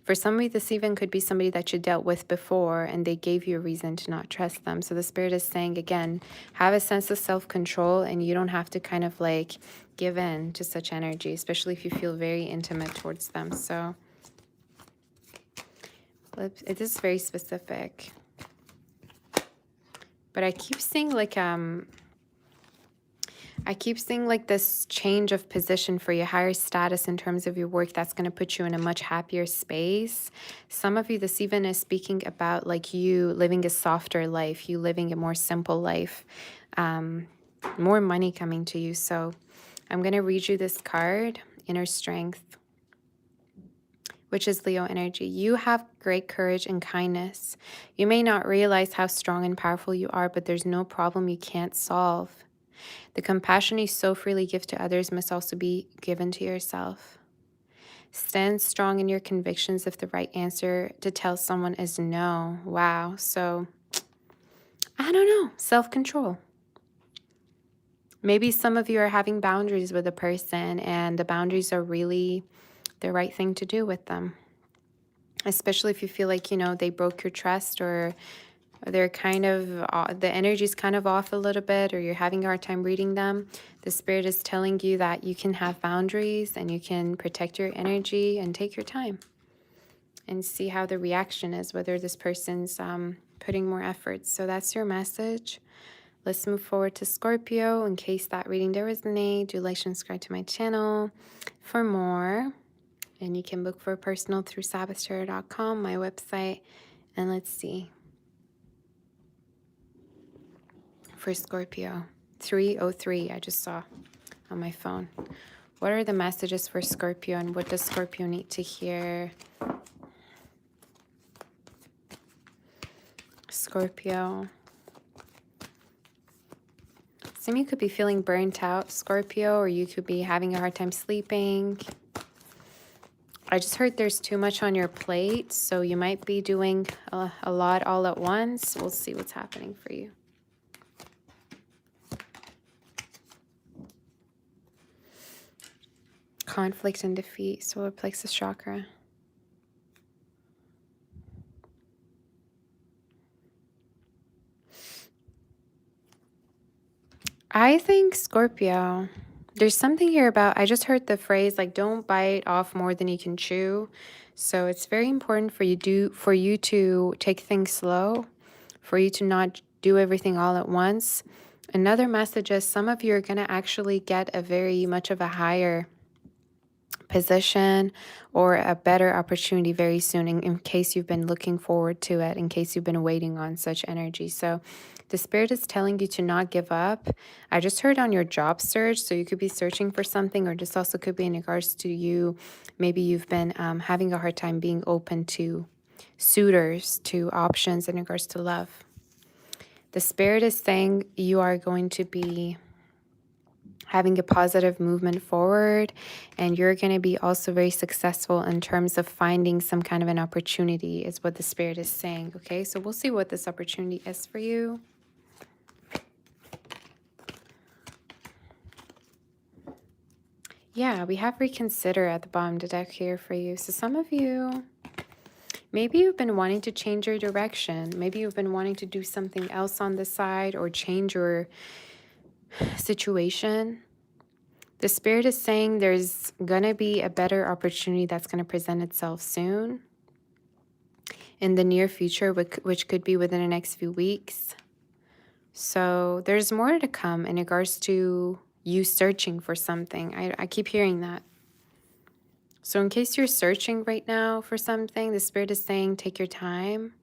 For somebody, this even could be somebody that you dealt with before and they gave you a reason to not trust them. So the Spirit is saying, again, have a sense of self-control, and you don't have to kind of like give in to such energy, especially if you feel very intimate towards them. So it is very specific. But I keep seeing like this change of position for your higher status in terms of your work that's going to put you in a much happier space. Some of you, this even is speaking about like you living a softer life, you living a more simple life, more money coming to you. So I'm going to read you this card, Inner Strength, which is Leo energy. You have great courage and kindness. You may not realize how strong and powerful you are, but there's no problem you can't solve. The compassion you so freely give to others must also be given to yourself. Stand strong in your convictions if the right answer to tell someone is no. Wow. So, I don't know. Self-control. Maybe some of you are having boundaries with a person, and the boundaries are really the right thing to do with them. Especially if you feel like, you know, they broke your trust, or they're kind of, the energy's kind of off a little bit, or you're having a hard time reading them. The Spirit is telling you that you can have boundaries and you can protect your energy and take your time and see how the reaction is, whether this person's putting more effort. So that's your message. Let's move forward to Scorpio. In case that reading did resonate, do like and subscribe to my channel for more. And you can book for a personal through sabbathtarot.com, my website. And let's see. For Scorpio, 303, I just saw on my phone. What are the messages for Scorpio, and what does Scorpio need to hear? Scorpio. Some of you could be feeling burnt out, Scorpio, or you could be having a hard time sleeping. I just heard there's too much on your plate, so you might be doing a lot all at once. We'll see what's happening for you. Conflict and defeat, solar plexus chakra. I think Scorpio, there's something here about, I just heard the phrase like, don't bite off more than you can chew. So it's very important for you to take things slow, for you to not do everything all at once. Another message is some of you are going to actually get a very much of a higher position or a better opportunity very soon, in case you've been looking forward to it, in case you've been waiting on such energy. So the Spirit is telling you to not give up. I just heard on your job search, so you could be searching for something, or this also could be in regards to you. Maybe you've been having a hard time being open to suitors, to options in regards to love. The Spirit is saying you are going to be having a positive movement forward, and you're going to be also very successful in terms of finding some kind of an opportunity, is what the Spirit is saying. Okay, so we'll see what this opportunity is for you. Yeah, we have reconsider at the bottom of the deck here for you. So some of you, maybe you've been wanting to change your direction. Maybe you've been wanting to do something else on the side, or change your situation. The Spirit is saying there's going to be a better opportunity that's going to present itself soon, in the near future, which could be within the next few weeks. So there's more to come in regards to you searching for something. I keep hearing that. So in case you're searching right now for something, the Spirit is saying take your time,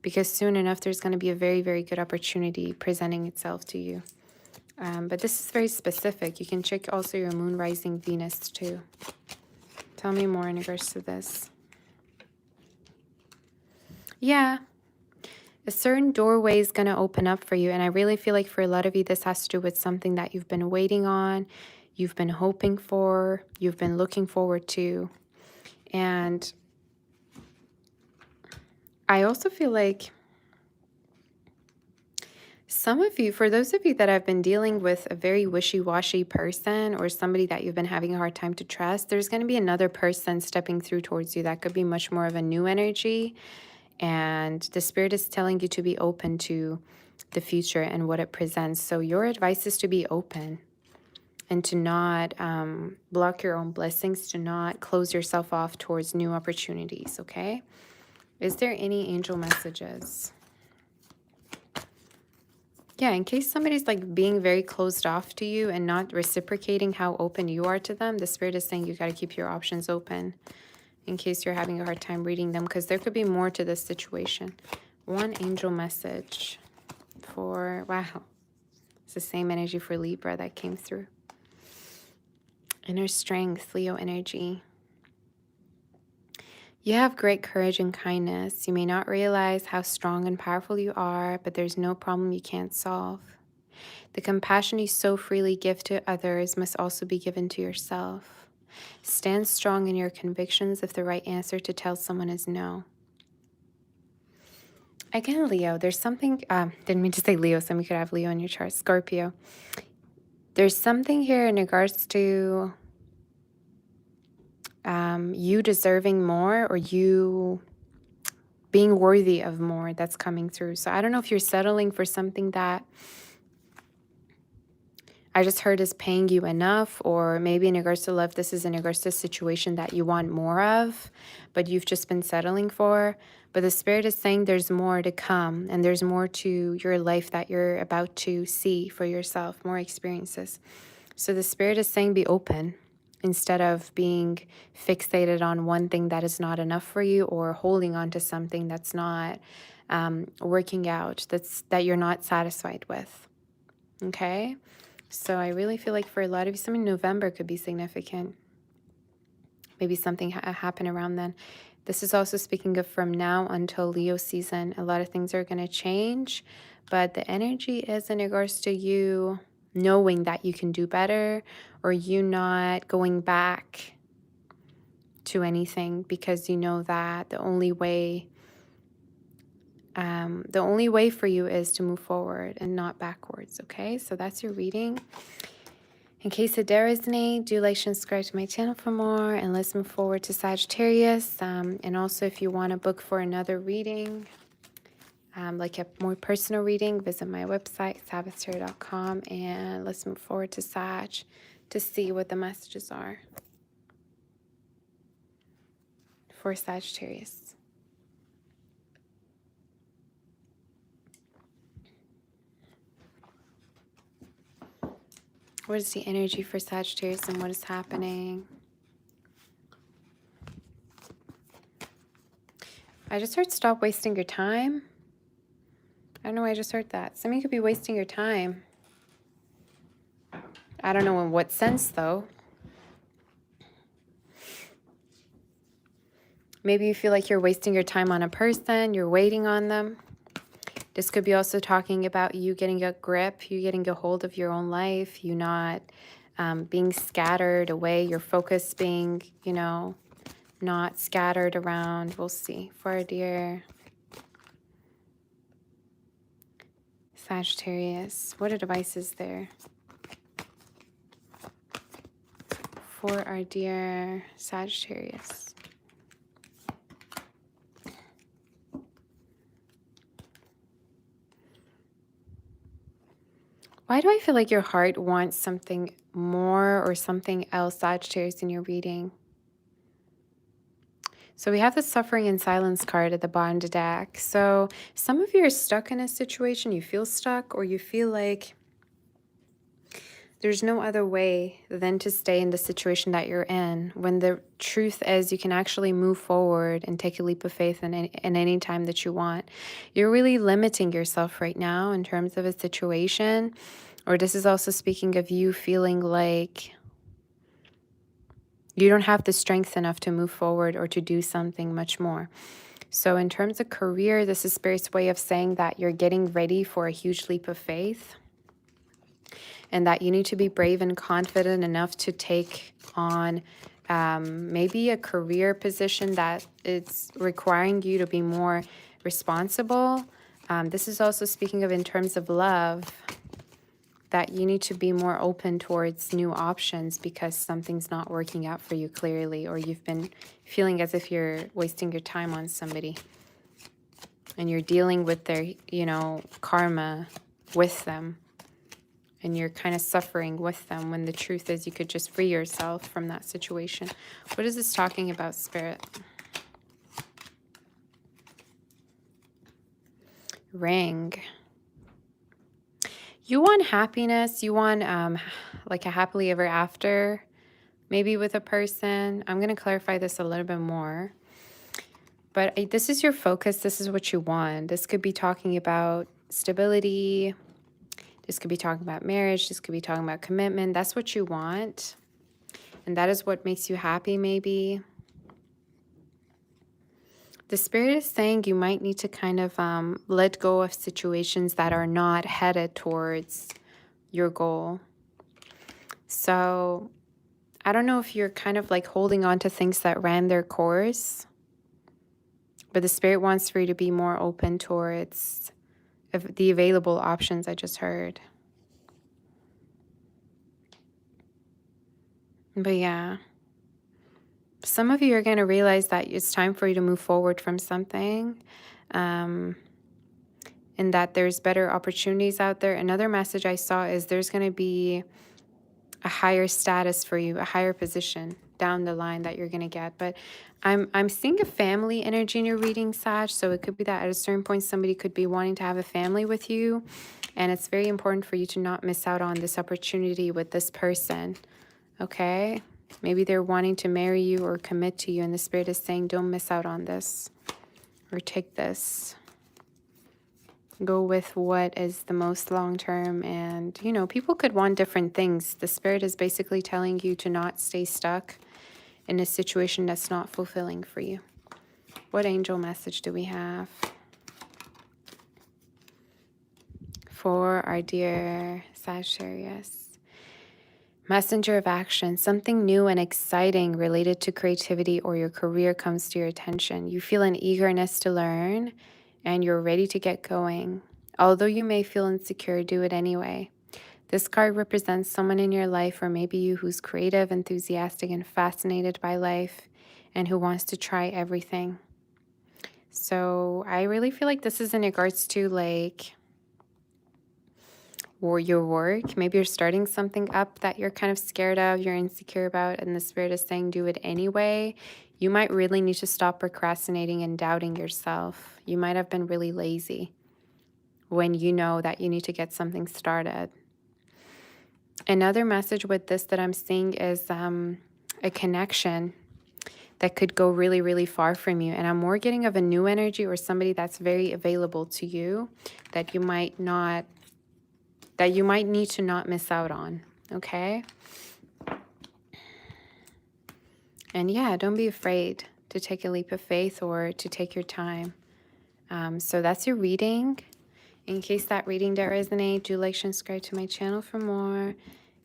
because soon enough there's going to be a very, very good opportunity presenting itself to you. But this is very specific. You can check also your moon, rising, Venus too. Tell me more in regards to this. Yeah. A certain doorway is going to open up for you. And I really feel like for a lot of you, this has to do with something that you've been waiting on, you've been hoping for, you've been looking forward to. And I also feel like Some of you, for those of you that have been dealing with a very wishy-washy person or somebody that you've been having a hard time to trust, there's going to be another person stepping through towards you. That could be much more of a new energy. And the Spirit is telling you to be open to the future and what it presents. So your advice is to be open and to not block your own blessings, to not close yourself off towards new opportunities, okay? Is there any angel messages? Yeah, in case somebody's like being very closed off to you and not reciprocating how open you are to them, the Spirit is saying you got to keep your options open in case you're having a hard time reading them, because there could be more to this situation. One angel message for, wow, it's the same energy for Libra that came through. Inner strength, Leo energy. You have great courage and kindness. You may not realize how strong and powerful you are, but there's no problem you can't solve. The compassion you so freely give to others must also be given to yourself. Stand strong in your convictions if the right answer to tell someone is no. Again, Leo, there's something, didn't mean to say Leo, so you could have Leo in your chart, Scorpio. There's something here in regards to you deserving more or you being worthy of more that's coming through. So I don't know if you're settling for something that I just heard is paying you enough, or maybe in regards to love, this is in regards to a situation that you want more of, but you've just been settling for. But the Spirit is saying there's more to come, and there's more to your life that you're about to see for yourself, more experiences. So the Spirit is saying be open instead of being fixated on one thing that is not enough for you, or holding on to something that's not working out, that you're not satisfied with. Okay? So I really feel like for a lot of you, some in November could be significant. Maybe something happen around then. This is also speaking of from now until Leo season. A lot of things are going to change, but the energy is in regards to you knowing that you can do better, or you not going back to anything because you know that the only way for you is to move forward and not backwards, okay? So that's your reading. In case it does resonate, do like, share, and subscribe to my channel for more, and let's move forward to Sagittarius. And also, if you want to book for another reading, like a more personal reading, visit my website, sabbathtarot.com, and let's move forward to Sag to see what the messages are for Sagittarius. What is the energy for Sagittarius and what is happening? I just heard stop wasting your time. I don't know why I just heard that. Some of you could be wasting your time. I don't know in what sense, though. Maybe you feel like you're wasting your time on a person, you're waiting on them. This could be also talking about you getting a grip, you getting a hold of your own life, you not being scattered away, your focus being, you know, not scattered around. We'll see. For our dear Sagittarius, what advice is there for our dear Sagittarius? Why do I feel like your heart wants something more or something else, Sagittarius, in your reading? So we have the Suffering and Silence card at the bottom of the deck. So some of you are stuck in a situation, you feel stuck, or you feel like there's no other way than to stay in the situation that you're in, when the truth is you can actually move forward and take a leap of faith in any time that you want. You're really limiting yourself right now in terms of a situation, or this is also speaking of you feeling like you don't have the strength enough to move forward or to do something much more. So in terms of career, this is Spirit's way of saying that you're getting ready for a huge leap of faith, and that you need to be brave and confident enough to take on maybe a career position that it's requiring you to be more responsible, This is also speaking of in terms of love, that you need to be more open towards new options because something's not working out for you clearly, or you've been feeling as if you're wasting your time on somebody and you're dealing with their, you know, karma with them, and you're kind of suffering with them, when the truth is you could just free yourself from that situation. What is this talking about, Spirit? Ring. You want happiness. You want like a happily ever after, maybe with a person. I'm going to clarify this a little bit more. But this is your focus. This is what you want. This could be talking about stability. This could be talking about marriage. This could be talking about commitment. That's what you want. And that is what makes you happy, maybe. The Spirit is saying you might need to kind of let go of situations that are not headed towards your goal. So I don't know if you're kind of like holding on to things that ran their course, but the Spirit wants for you to be more open towards the available options I just heard. But yeah. Some of you are going to realize that it's time for you to move forward from something, and that there's better opportunities out there. Another message I saw is there's going to be a higher status for you, a higher position down the line that you're going to get. But I'm seeing a family energy in your reading, Sag. So it could be that at a certain point somebody could be wanting to have a family with you, and it's very important for you to not miss out on this opportunity with this person. Okay? Maybe they're wanting to marry you or commit to you, and the Spirit is saying, don't miss out on this, or take this. Go with what is the most long-term. And, you know, people could want different things. The Spirit is basically telling you to not stay stuck in a situation that's not fulfilling for you. What angel message do we have for our dear Sagittarius? Messenger of action. Something new and exciting related to creativity or your career comes to your attention. You feel an eagerness to learn and you're ready to get going. Although you may feel insecure, do it anyway. This card represents someone in your life, or maybe you, who's creative, enthusiastic, and fascinated by life, and who wants to try everything. So I really feel like this is in regards to like, or your work. Maybe you're starting something up that you're kind of scared of, you're insecure about, and the Spirit is saying do it anyway. You might really need to stop procrastinating and doubting yourself. You might have been really lazy when you know that you need to get something started. Another message with this that I'm seeing is a connection that could go really, really far from you. And I'm more getting of a new energy, or somebody that's very available to you that you might need to not miss out on, okay? And yeah, don't be afraid to take a leap of faith or to take your time. So that's your reading. In case that reading didn't resonate, do like, share, subscribe to my channel for more,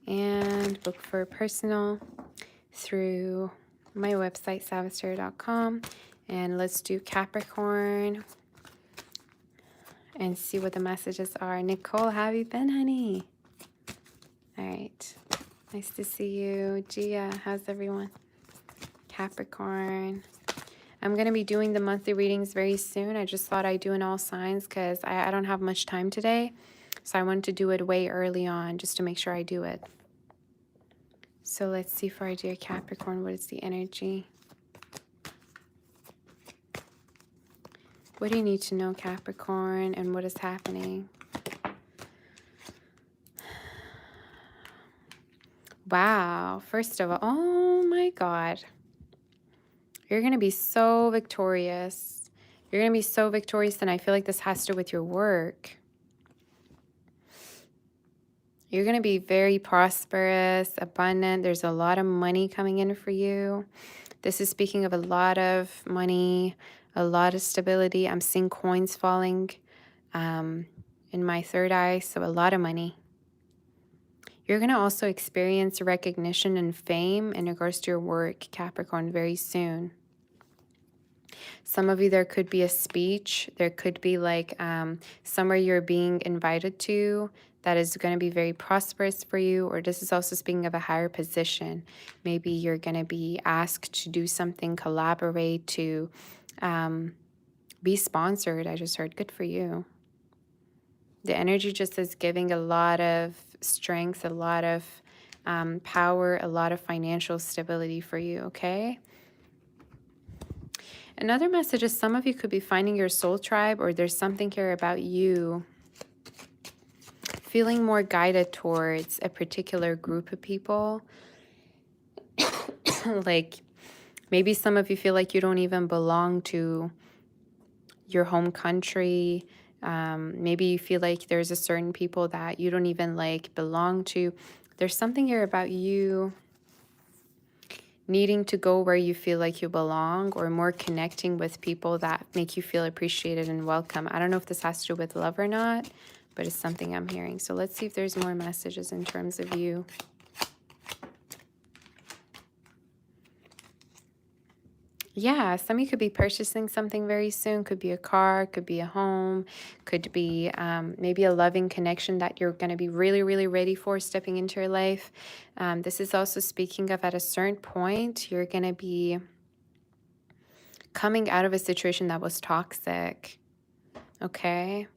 and book for personal through my website, sabbathtarot.com. And let's do Capricorn and see what the messages are. Nicole, how have you been, honey? All right. Nice to see you. Gia, how's everyone? Capricorn. I'm going to be doing the monthly readings very soon. I just thought I'd do in all signs because I don't have much time today. So I wanted to do it way early on just to make sure I do it. So let's see for our dear Capricorn, what is the energy? What do you need to know, Capricorn, and what is happening? Wow. First of all, oh my God. You're going to be so victorious. You're going to be so victorious, and I feel like this has to do with your work. You're going to be very prosperous, abundant. There's a lot of money coming in for you. This is speaking of a lot of money, a lot of stability. I'm seeing coins falling in my third eye, so a lot of money. You're going to also experience recognition and fame in regards to your work, Capricorn, very soon. Some of you, there could be a speech. There could be like somewhere you're being invited to that is going to be very prosperous for you. Or this is also speaking of a higher position. Maybe you're going to be asked to do something, collaborate, to be sponsored. I just heard good for you. The energy just is giving a lot of strength, a lot of power, a lot of financial stability for you, okay? Another message is some of you could be finding your soul tribe, or there's something here about you feeling more guided towards a particular group of people. Like maybe some of you feel like you don't even belong to your home country. Maybe you feel like there's a certain people that you don't even like belong to. There's something here about you needing to go where you feel like you belong, or more connecting with people that make you feel appreciated and welcome. I don't know if this has to do with love or not, but it's something I'm hearing. So let's see if there's more messages in terms of you. Yeah, some of you could be purchasing something very soon. Could be a car, could be a home, could be maybe a loving connection that you're going to be really, really ready for stepping into your life. This is also speaking of at a certain point, you're going to be coming out of a situation that was toxic, okay?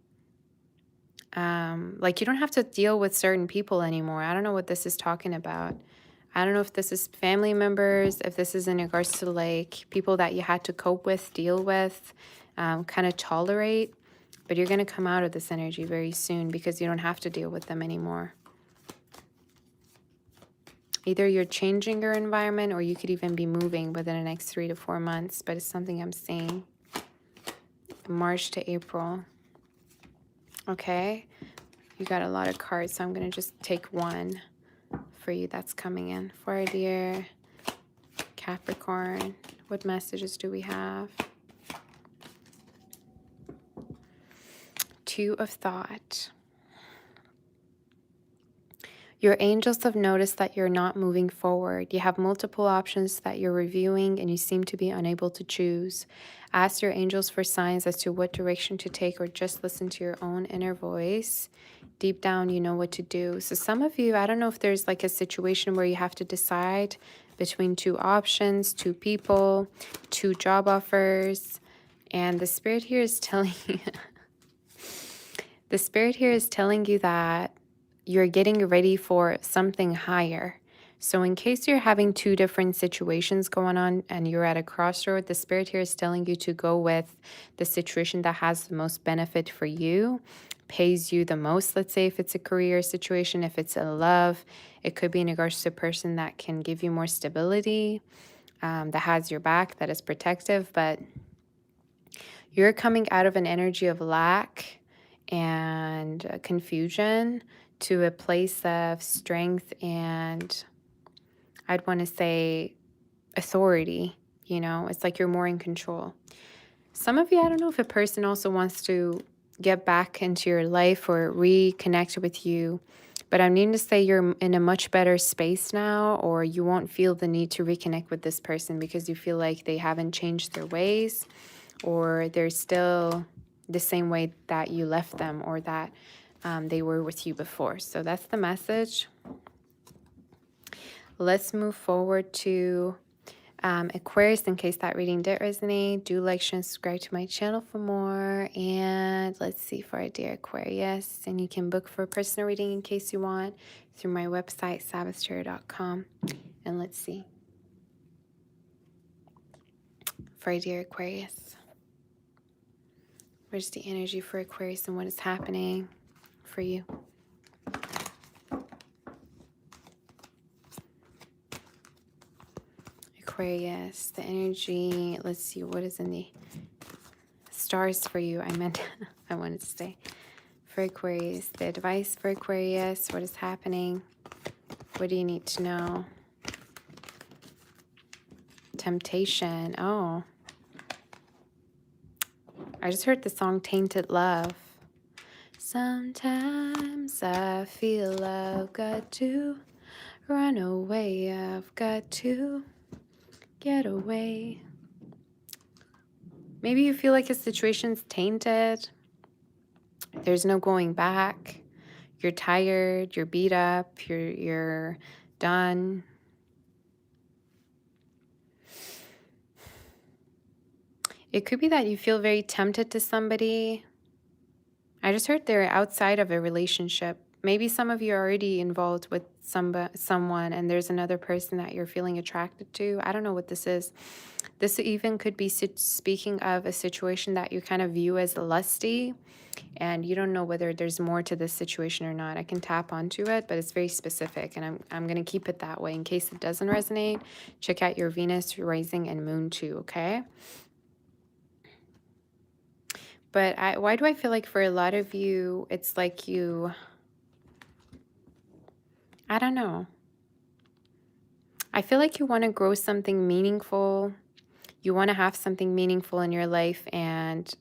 Like you don't have to deal with certain people anymore. I don't know what this is talking about. I don't know if this is family members, if this is in regards to like people that you had to cope with, deal with, kind of tolerate. But you're going to come out of this energy very soon because you don't have to deal with them anymore. Either you're changing your environment, or you could even be moving within the next 3 to 4 months. But it's something I'm seeing. March to April. Okay. You got a lot of cards, so I'm going to just take one for you that's coming in. For a dear Capricorn, what messages do we have? Two of Thought. Your angels have noticed that you're not moving forward. You have multiple options that you're reviewing, and you seem to be unable to choose. Ask your angels for signs as to what direction to take, or just listen to your own inner voice. Deep down, you know what to do. So some of you, I don't know if there's like a situation where you have to decide between two options, two people, two job offers. And the Spirit here is telling you, the Spirit here is telling you that you're getting ready for something higher. So in case you're having two different situations going on and you're at a crossroad, the Spirit here is telling you to go with the situation that has the most benefit for you, pays you the most. Let's say if it's a career situation, if it's a love, it could be in regards to a person that can give you more stability, that has your back, that is protective. But you're coming out of an energy of lack and confusion to a place of strength and, I'd want to say, authority. You know, it's like you're more in control. Some of you, I don't know if a person also wants to get back into your life or reconnect with you, but I'm needing to say you're in a much better space now, or you won't feel the need to reconnect with this person because you feel like they haven't changed their ways, or they're still the same way that you left them, or that they were with you before. So that's the message. Let's move forward to Aquarius, in case that reading did resonate. Do like, share, and subscribe to my channel for more. And let's see, for our dear Aquarius, and you can book for a personal reading in case you want through my website, sabbathtarot.com. And let's see, for our dear Aquarius, where's the energy for Aquarius and what is happening for you? Aquarius, the energy, let's see, what is in the stars for you? I wanted to say for Aquarius, the advice for Aquarius, what is happening? What do you need to know? Temptation. Oh, I just heard the song Tainted Love. Sometimes I feel I've got to run away, I've got to get away. Maybe you feel like a situation's tainted. There's no going back. You're tired, you're beat up, you're done. It could be that you feel very tempted to somebody. I just heard they're outside of a relationship. Maybe some of you are already involved with someone and there's another person that you're feeling attracted to. I don't know what this is. This even could be speaking of a situation that you kind of view as lusty, and you don't know whether there's more to this situation or not. I can tap onto it, but it's very specific, and I'm going to keep it that way. In case it doesn't resonate, check out your Venus, rising, and moon too, okay? But why do I feel like for a lot of you, it's like you, I don't know. I feel like you want to grow something meaningful. You want to have something meaningful in your life, and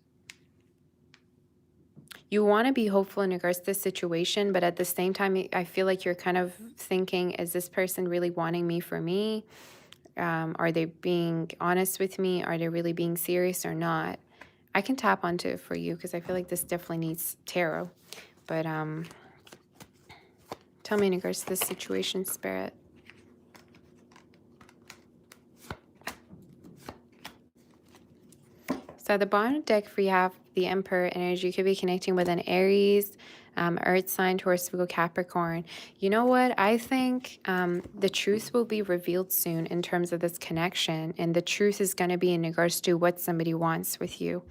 you want to be hopeful in regards to this situation, but at the same time, I feel like you're kind of thinking, is this person really wanting me for me? Are they being honest with me? Are they really being serious or not? I can tap onto it for you because I feel like this definitely needs tarot. But tell me in regards to this situation, Spirit. So at the bottom deck, we have the Emperor energy. You could be connecting with an Aries, Earth sign, Taurus, Virgo, Capricorn. You know what? I think the truth will be revealed soon in terms of this connection. And the truth is going to be in regards to what somebody wants with you.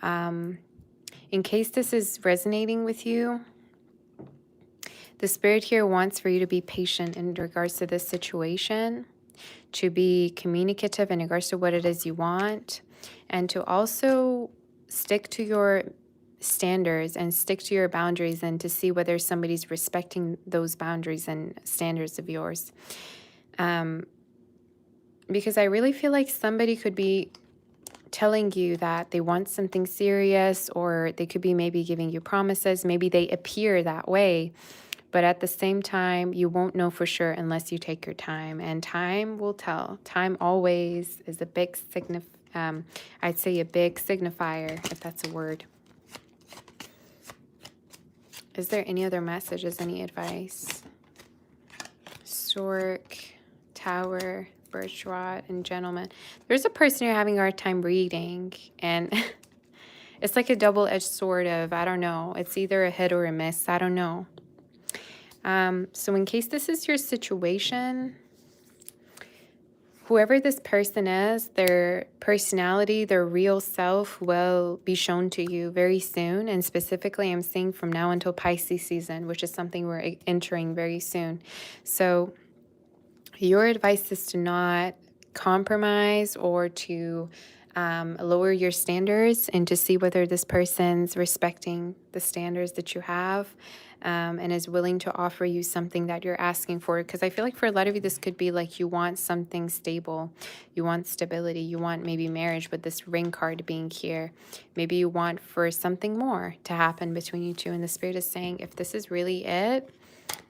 In case this is resonating with you, the Spirit here wants for you to be patient in regards to this situation, to be communicative in regards to what it is you want, and to also stick to your standards and stick to your boundaries, and to see whether somebody's respecting those boundaries and standards of yours. Because I really feel like somebody could be telling you that they want something serious, or they could be maybe giving you promises. Maybe they appear that way, but at the same time, you won't know for sure unless you take your time, and time will tell. Time always is a big I'd say a big signifier, if that's a word. Is there any other messages, any advice? Stork, Tower, Birchrod, and Gentleman. There's a person you're having a hard time reading, and it's like a double-edged sword of, I don't know. It's either a hit or a miss. I don't know. So in case this is your situation, whoever this person is, their personality, their real self will be shown to you very soon. And specifically, I'm seeing from now until Pisces season, which is something we're entering very soon. So your advice is to not compromise or to lower your standards, and to see whether this person's respecting the standards that you have. And is willing to offer you something that you're asking for. Because I feel like for a lot of you, this could be like you want something stable. You want stability. You want maybe marriage, with this ring card being here. Maybe you want for something more to happen between you two. And the Spirit is saying, if this is really it,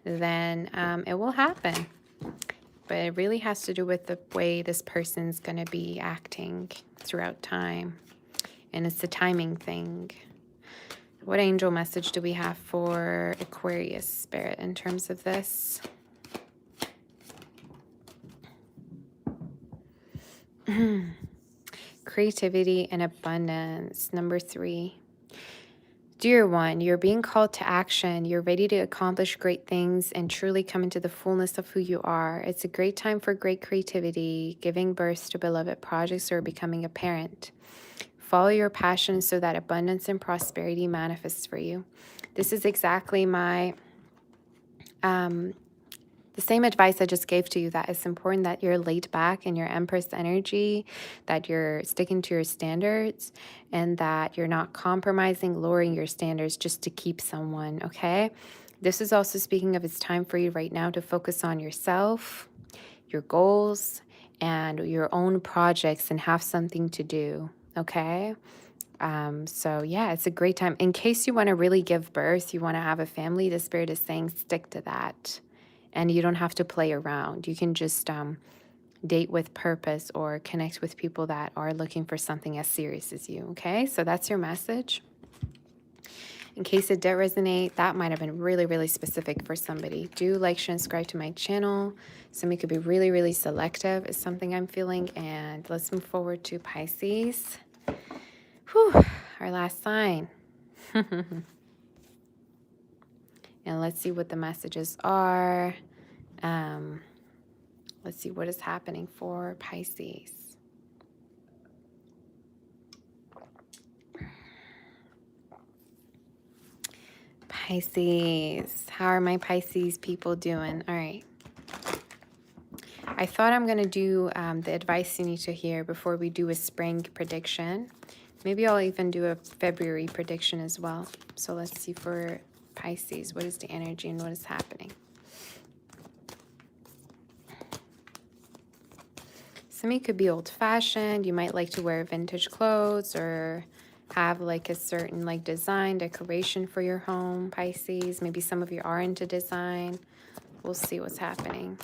then it will happen. But it really has to do with the way this person's going to be acting throughout time. And it's the timing thing. What angel message do we have for Aquarius, Spirit, in terms of this? Creativity and abundance, number 3. Dear one, you're being called to action. You're ready to accomplish great things and truly come into the fullness of who you are. It's a great time for great creativity, giving birth to beloved projects, or becoming a parent. Follow your passion so that abundance and prosperity manifests for you. This is exactly my, the same advice I just gave to you, that it's important that you're laid back in your Empress energy, that you're sticking to your standards, and that you're not compromising, lowering your standards just to keep someone, okay? This is also speaking of, it's time for you right now to focus on yourself, your goals, and your own projects, and have something to do. Okay. So yeah, it's a great time. In case you want to really give birth, you want to have a family, the Spirit is saying stick to that. And you don't have to play around. You can just date with purpose or connect with people that are looking for something as serious as you, okay? So that's your message. In case it did resonate, that might have been really, really specific for somebody. Do like, share, and subscribe to my channel. Somebody could be really, really selective is something I'm feeling. And let's move forward to Pisces. Whew, our last sign. And let's see what the messages are. Let's see what is happening for Pisces. Pisces. How are my Pisces people doing? All right. I thought I'm going to do the advice you need to hear before we do a spring prediction. Maybe I'll even do a February prediction as well. So let's see for Pisces. What is the energy and what is happening? Some of you could be old-fashioned. You might like to wear vintage clothes or have like a certain like design, decoration for your home, Pisces. Maybe some of you are into design. We'll see what's happening.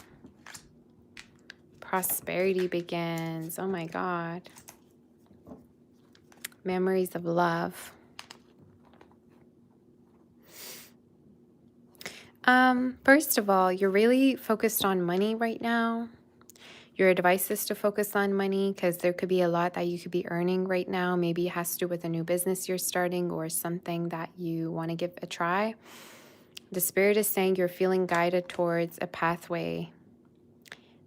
Prosperity begins. Oh my God. Memories of love. First of all, you're really focused on money right now. Your advice is to focus on money because there could be a lot that you could be earning right now. Maybe it has to do with a new business you're starting or something that you want to give a try. The Spirit is saying you're feeling guided towards a pathway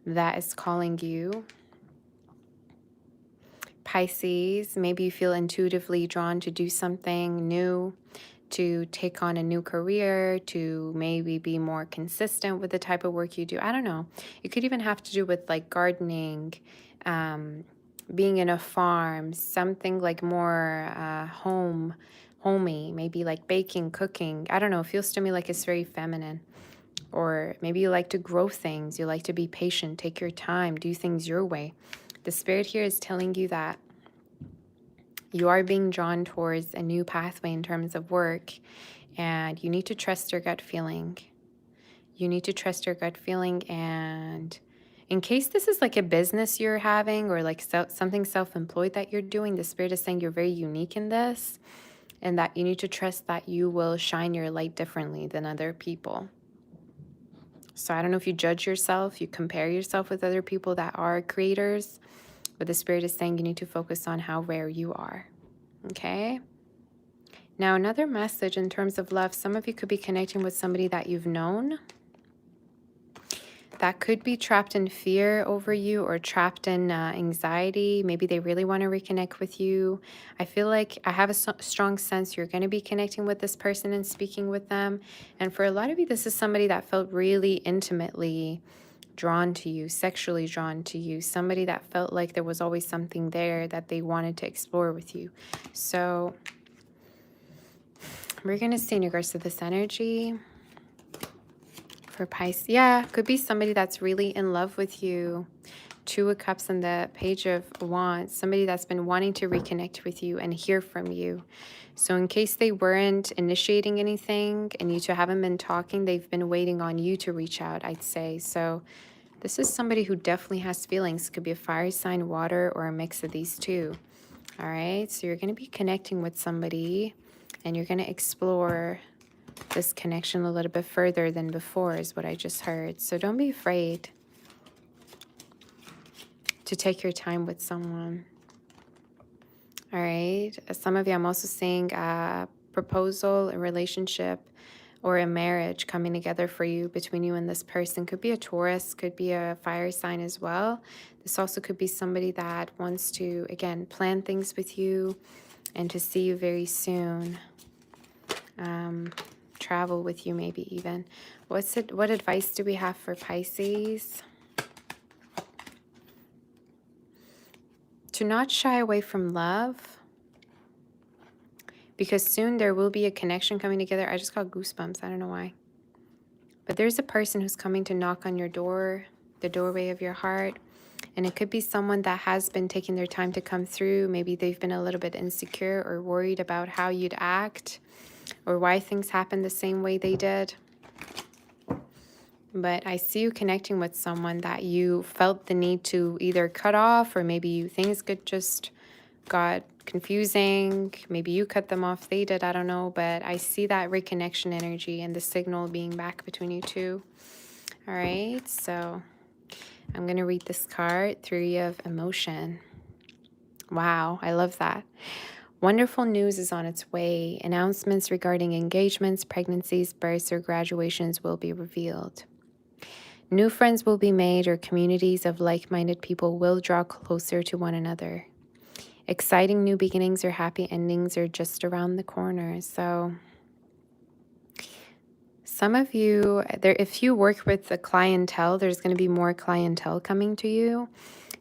that is calling you. Pisces, maybe you feel intuitively drawn to do something new, to take on a new career, to maybe be more consistent with the type of work you do. I don't know. It could even have to do with like gardening, being in a farm, something like more homey, maybe like baking, cooking. I don't know. It feels to me like it's very feminine. Or maybe you like to grow things. You like to be patient, take your time, do things your way. The Spirit here is telling you that you are being drawn towards a new pathway in terms of work, and you need to trust your gut feeling. You need to trust your gut feeling, and in case this is like a business you're having or like something self-employed that you're doing, the Spirit is saying you're very unique in this, and that you need to trust that you will shine your light differently than other people. So I don't know if you judge yourself, you compare yourself with other people that are creators, but the Spirit is saying you need to focus on how rare you are, okay? Now, another message in terms of love, some of you could be connecting with somebody that you've known that could be trapped in fear over you or trapped in anxiety. Maybe they really want to reconnect with you. I feel like I have a strong sense you're going to be connecting with this person and speaking with them. And for a lot of you, this is somebody that felt really intimately drawn to you, sexually drawn to you, somebody that felt like there was always something there that they wanted to explore with you. So we're going to see in regards to this energy for Pisces. Yeah, could be somebody that's really in love with you. Two of Cups and the Page of Wands. Somebody that's been wanting to reconnect with you and hear from you. So in case they weren't initiating anything and you two haven't been talking, they've been waiting on you to reach out, I'd say. So this is somebody who definitely has feelings. Could be a fire sign, water, or a mix of these two. All right, so you're going to be connecting with somebody and you're going to explore this connection a little bit further than before is what I just heard. So don't be afraid to take your time with someone. All right, some of you, I'm also seeing a proposal, a relationship, or a marriage coming together for you, between you and this person. Could be a Taurus, could be a fire sign as well. This also could be somebody that wants to, again, plan things with you and to see you very soon. Travel with you maybe even. What advice do we have for Pisces? To not shy away from love, because soon there will be a connection coming together. I just got goosebumps. I don't know why. But there's a person who's coming to knock on your door, the doorway of your heart. And it could be someone that has been taking their time to come through. Maybe they've been a little bit insecure or worried about how you'd act or why things happened the same way they did. but I see you connecting with someone that you felt the need to either cut off, or maybe things just got confusing. Maybe you cut them off, they did, I don't know. But I see that reconnection energy and the signal being back between you two. All right, so I'm going to read this card, Three of Emotion. Wow, I love that. Wonderful news is on its way. Announcements regarding engagements, pregnancies, births, or graduations will be revealed. New friends will be made, or communities of like-minded people will draw closer to one another. Exciting new beginnings or happy endings are just around the corner. So some of you, if you work with the clientele, there's going to be more clientele coming to you.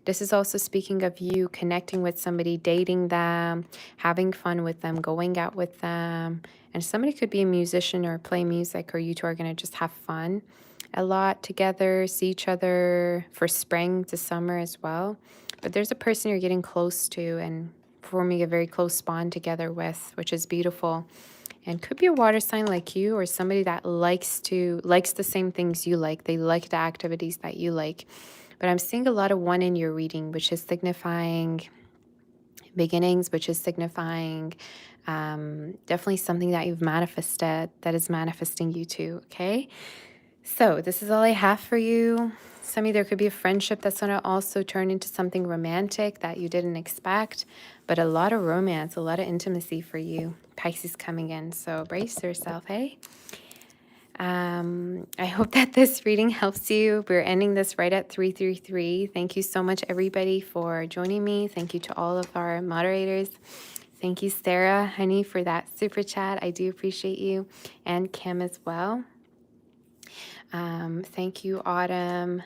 This is also speaking of you connecting with somebody, dating them, having fun with them, going out with them. And somebody could be a musician or play music, or you two are going to just have fun a lot together, see each other for spring to summer as well. But there's a person you're getting close to and forming a very close bond together with, which is beautiful. And could be a water sign like you, or somebody that likes the same things you like. They like the activities that you like. But I'm seeing a lot of one in your reading, which is signifying beginnings, which is signifying definitely something that you've manifested that is manifesting you too, okay? So this is all I have for you. Some of you, there could be a friendship that's going to also turn into something romantic that you didn't expect, but a lot of romance, a lot of intimacy for you. Pisces coming in, so brace yourself, hey? I hope that this reading helps you. We're ending this right at 333. Thank you so much, everybody, for joining me. Thank you to all of our moderators. Thank you, Sarah, honey, for that super chat. I do appreciate you, and Kim as well. Thank you, Autumn,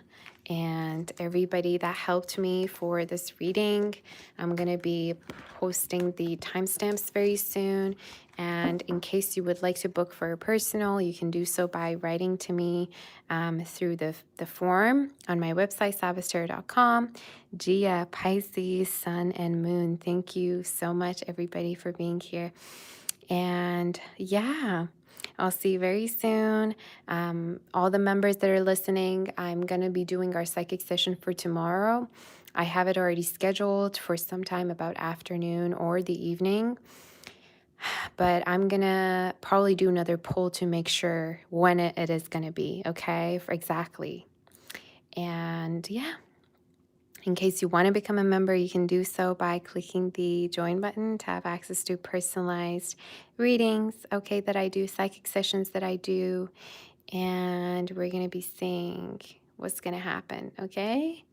and everybody that helped me for this reading. I'm going to be posting the timestamps very soon. And in case you would like to book for a personal, you can do so by writing to me through the form on my website, sabbathtarot.com. Gia, Pisces, Sun, and Moon. Thank you so much, everybody, for being here. And yeah, I'll see you very soon. All the members that are listening, I'm going to be doing our psychic session for tomorrow. I have it already scheduled for sometime about afternoon or the evening. But I'm going to probably do another poll to make sure when it is going to be, okay? For exactly. And yeah. In case you want to become a member, you can do so by clicking the join button to have access to personalized readings, okay, that I do, psychic sessions that I do, and we're going to be seeing what's going to happen, okay?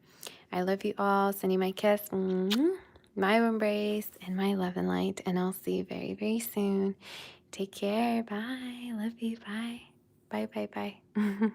I love you all. Sending my kiss, my embrace, and my love and light, and I'll see you very, very soon. Take care. Bye. Love you. Bye. Bye, bye, bye.